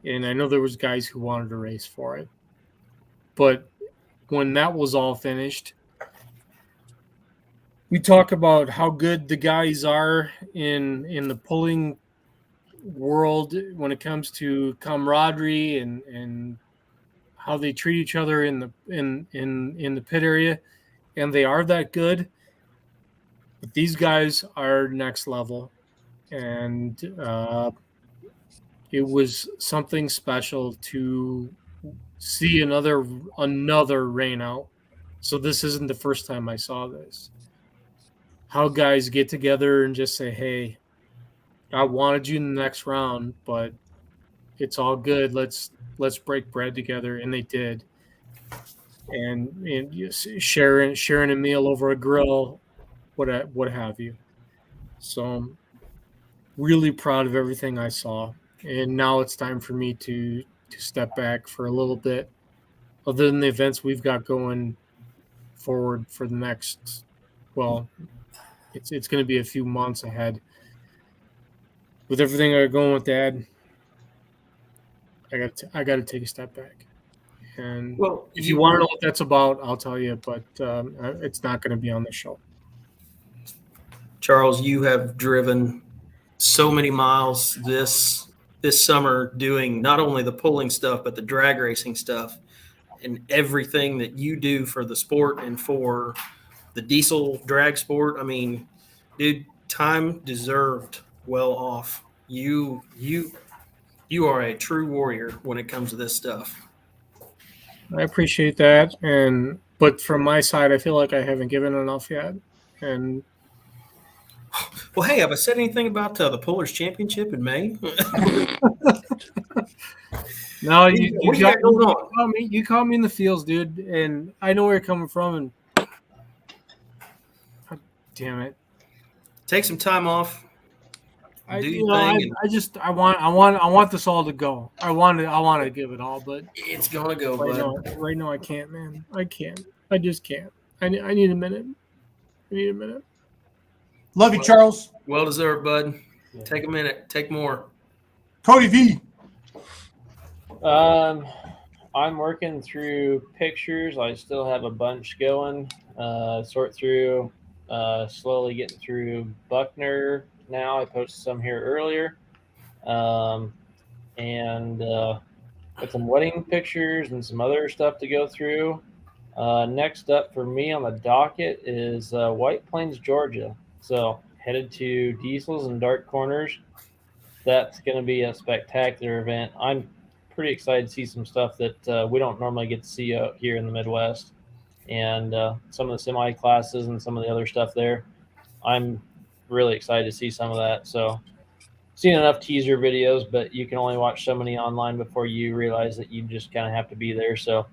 And I know there was guys who wanted to race for it. But when that was all finished, we talk about how good the guys are in the pulling world when it comes to camaraderie and how they treat each other in the pit area, and they are that good. But these guys are next level, and it was something special to see another rain out. So this isn't the first time I saw this. How guys get together and just say, "Hey, I wanted you in the next round, but it's all good. Let's break bread together," and they did. And sharing a meal over a grill, what have you. So I'm really proud of everything I saw. And now it's time for me to step back for a little bit. Other than the events we've got going forward for the next, well, it's going to be a few months ahead. With everything I got going with Dad, I got to take a step back. And Well, if you want to know what that's about, I'll tell you, but it's not going to be on the show. Charles, you have driven so many miles this summer doing not only the pulling stuff, but the drag racing stuff and everything that you do for the sport and for the diesel drag sport. I mean, dude, time deserved well off. You are a true warrior when it comes to this stuff. I appreciate that, but from my side, I feel like I haven't given enough yet. And well, hey, have I said anything about the Pullers Championship in May? No, you caught me in the fields, dude, and I know where you're coming from. And God damn it, take some time off. I want this all to go. I want to give it all, but it's gonna go. Right now, I can't, man. I can't. I just can't. I need a minute. Love you, Charles. Well deserved, bud. Take a minute. Take more. Cody V. I'm working through pictures. I still have a bunch going. Sort through. Slowly getting through Buckner now. I posted some here earlier. And got some wedding pictures and some other stuff to go through. Next up for me on the docket is White Plains, Georgia. So headed to Diesels and Dark Corners. That's going to be a spectacular event. I'm pretty excited to see some stuff that we don't normally get to see out here in the Midwest. And some of the semi classes and some of the other stuff there. I'm really excited to see some of that. So seen enough teaser videos, but you can only watch so many online before you realize that you just kind of have to be there. So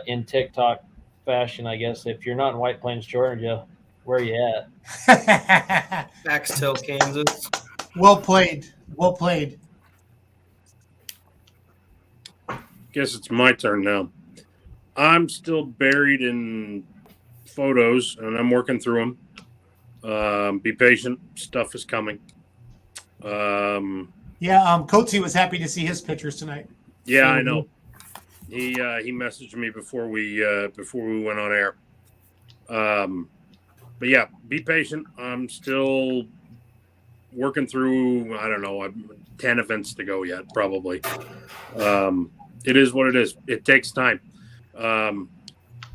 in TikTok, fashion, I guess. If you're not in White Plains, Georgia, where are you at? Axtell, Kansas. Well played. Well played. Guess it's my turn now. I'm still buried in photos, and I'm working through them. Be patient. Stuff is coming. Yeah, Coatsy was happy to see his pictures tonight. Yeah, I know. He messaged me before we went on air. But yeah, be patient. I'm still working through, I don't know, 10 events to go yet, probably. It is what it is. It takes time.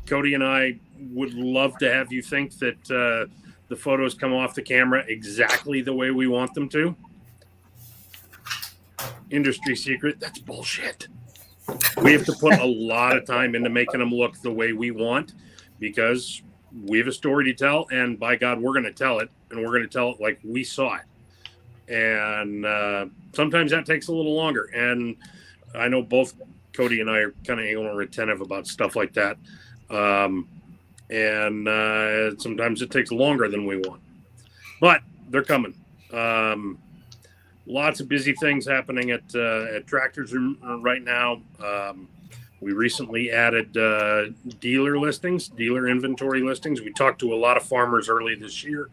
Cody and I would love to have you think that the photos come off the camera exactly the way we want them to. Industry secret, that's bullshit. We have to put a lot of time into making them look the way we want because we have a story to tell, and by God, we're going to tell it, and we're going to tell it like we saw it. And sometimes that takes a little longer. And I know both Cody and I are kind of anal retentive about stuff like that. And sometimes it takes longer than we want. But they're coming. Lots of busy things happening at Tractors right now. We recently added dealer listings, dealer inventory listings. We talked to a lot of farmers early this year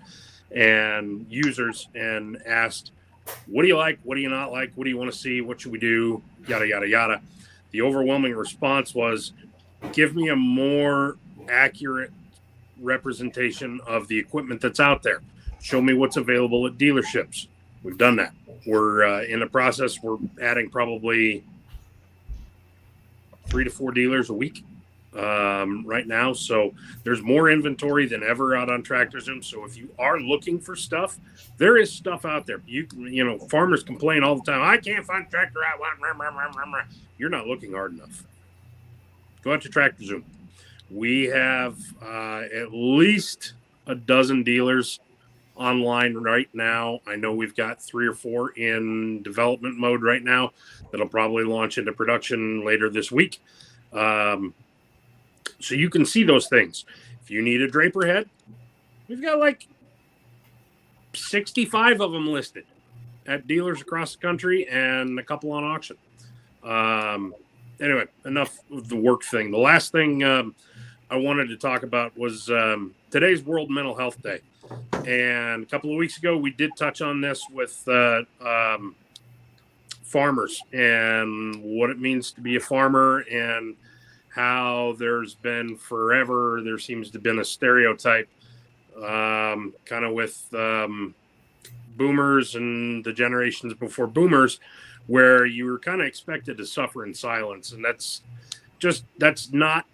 and users and asked, what do you like? What do you not like? What do you want to see? What should we do? Yada, yada, yada. The overwhelming response was, give me a more accurate representation of the equipment that's out there. Show me what's available at dealerships. We've done that. We're in the process. We're adding probably 3 to 4 dealers a week right now. So there's more inventory than ever out on TractorZoom. So if you are looking for stuff, there is stuff out there. You know, farmers complain all the time. I can't find a tractor I want. You're not looking hard enough. Go out to TractorZoom. We have at least a dozen dealers online right now. I know we've got 3 or 4 in development mode right now that'll probably launch into production later this week. So you can see those things. If you need a draper head, we've got like 65 of them listed at dealers across the country and a couple on auction. Anyway, enough of the work thing. The last thing I wanted to talk about was today's World Mental Health Day. And a couple of weeks ago, we did touch on this with farmers and what it means to be a farmer and how there seems to have been a stereotype kind of with boomers and the generations before boomers, where you were kind of expected to suffer in silence. And that's not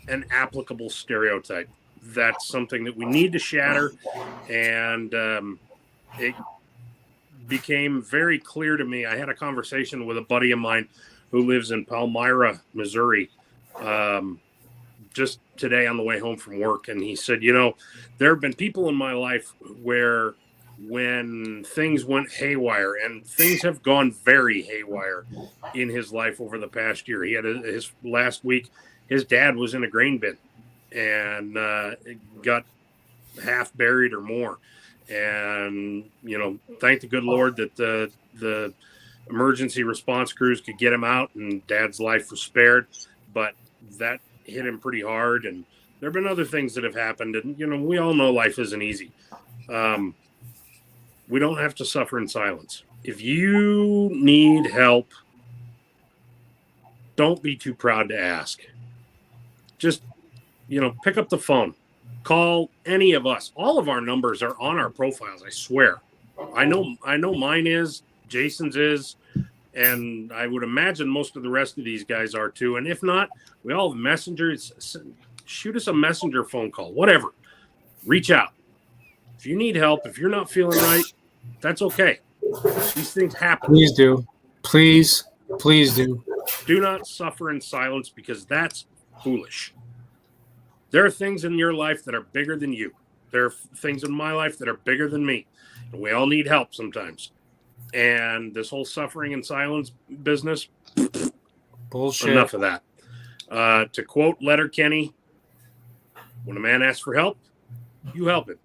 an applicable stereotype. That's something that we need to shatter. And it became very clear to me. I had a conversation with a buddy of mine who lives in Palmyra, Missouri, just today on the way home from work. And he said, you know, there have been people in my life where when things went haywire, and things have gone very haywire in his life over the past year. He had his last week, his dad was in a grain bin and got half buried or more. And, you know, thank the good Lord that the emergency response crews could get him out and dad's life was spared. But that hit him pretty hard. And there have been other things that have happened. And, you know, we all know life isn't easy. We don't have to suffer in silence. If you need help, don't be too proud to ask. Just, you know, pick up the phone. Call any of us. All of our numbers are on our profiles, I swear. I know mine is, Jason's is, and I would imagine most of the rest of these guys are too. And if not, we all have messengers. Shoot us a messenger phone call, whatever. Reach out. If you need help, if you're not feeling right, that's okay. These things happen. Please do. Please do. Do not suffer in silence, because that's foolish. There are things in your life that are bigger than you. There are things in my life that are bigger than me. And we all need help sometimes. And this whole suffering in silence business, bullshit. Enough of that. To quote Letterkenny, When a man asks for help, you help him.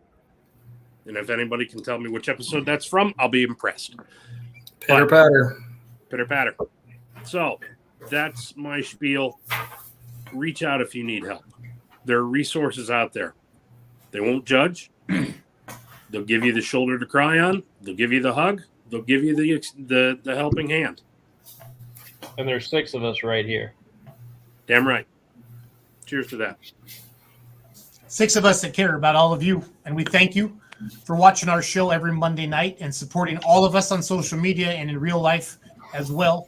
And if anybody can tell me which episode that's from, I'll be impressed. Pitter patter. Pitter patter. So that's my spiel. Reach out if you need help. There are resources out there. They won't judge. They'll give you the shoulder to cry on. They'll give you the hug. They'll give you the helping hand. And there's 6 of us right here. Damn right. Cheers to that. 6 of us that care about all of you, and we thank you for watching our show every Monday night and supporting all of us on social media and in real life as well.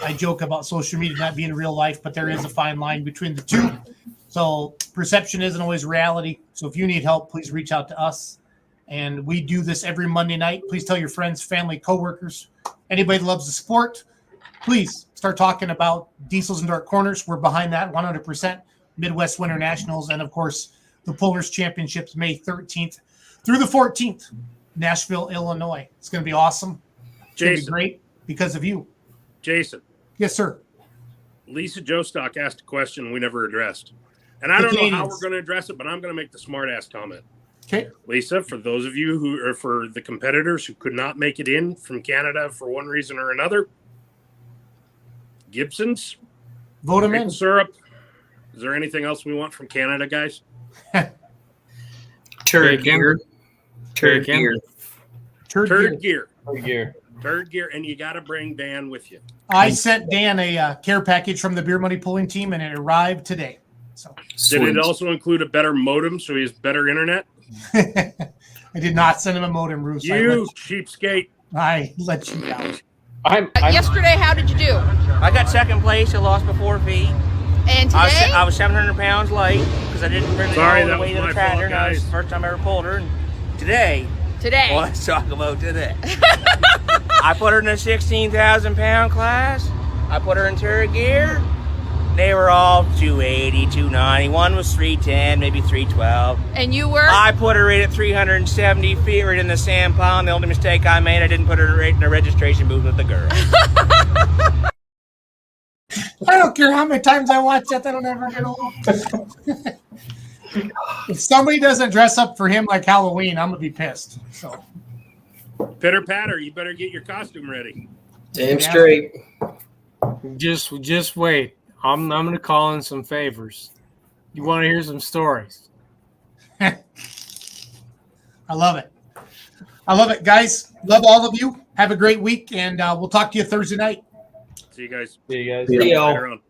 I joke about social media not being real life, but there is a fine line between the two. So perception isn't always reality. So if you need help, please reach out to us. And we do this every Monday night. Please tell your friends, family, coworkers, anybody that loves the sport. Please start talking about Diesels and Dark Corners. We're behind that 100%. Midwest Winter Nationals, and of course, the Pullers Championships, May 13th through the 14th, Nashville, Illinois. It's going to be awesome. It's going to be great because of you. Jason. Yes, sir. Lisa Jostock asked a question we never addressed. And I don't know how we're going to address it, but I'm going to make the smart ass comment. Okay. Lisa, for those of you who are for the competitors who could not make it in from Canada for one reason or another, Gibson's, vote them in. Syrup. Is there anything else we want from Canada, guys? Turd gear. Turd gear. Turd gear. Turd gear, and you got to bring Dan with you. I sent Dan a care package from the Beer Money Pulling Team, and it arrived today. So did it also include a better modem so he has better internet? I did not send him a modem, Bruce. You cheapskate. I let you down. Yesterday, how did you do? I got second place. I lost by 4 feet. And today? I was 700 pounds light because I didn't bring it all the way to the tractor. Fault, That was the first time I ever pulled her. And today. Well, let's talk about today. I put her in a 16,000 pound class. I put her in turret gear. They were all 280, 290. One was 310, maybe 312. And you were? I put her right at 370 feet, right in the sand pond. The only mistake I made, I didn't put her right in the registration booth with the girl. I don't care how many times I watch that. That'll never get old. If somebody doesn't dress up for him like Halloween, I'm going to be pissed. So, Pitter patter, you better get your costume ready. Damn straight. Just wait. I'm going to call in some favors. You want to hear some stories? I love it. I love it, guys. Love all of you. Have a great week, and we'll talk to you Thursday night. See you guys. See you guys. See y'all. Later on.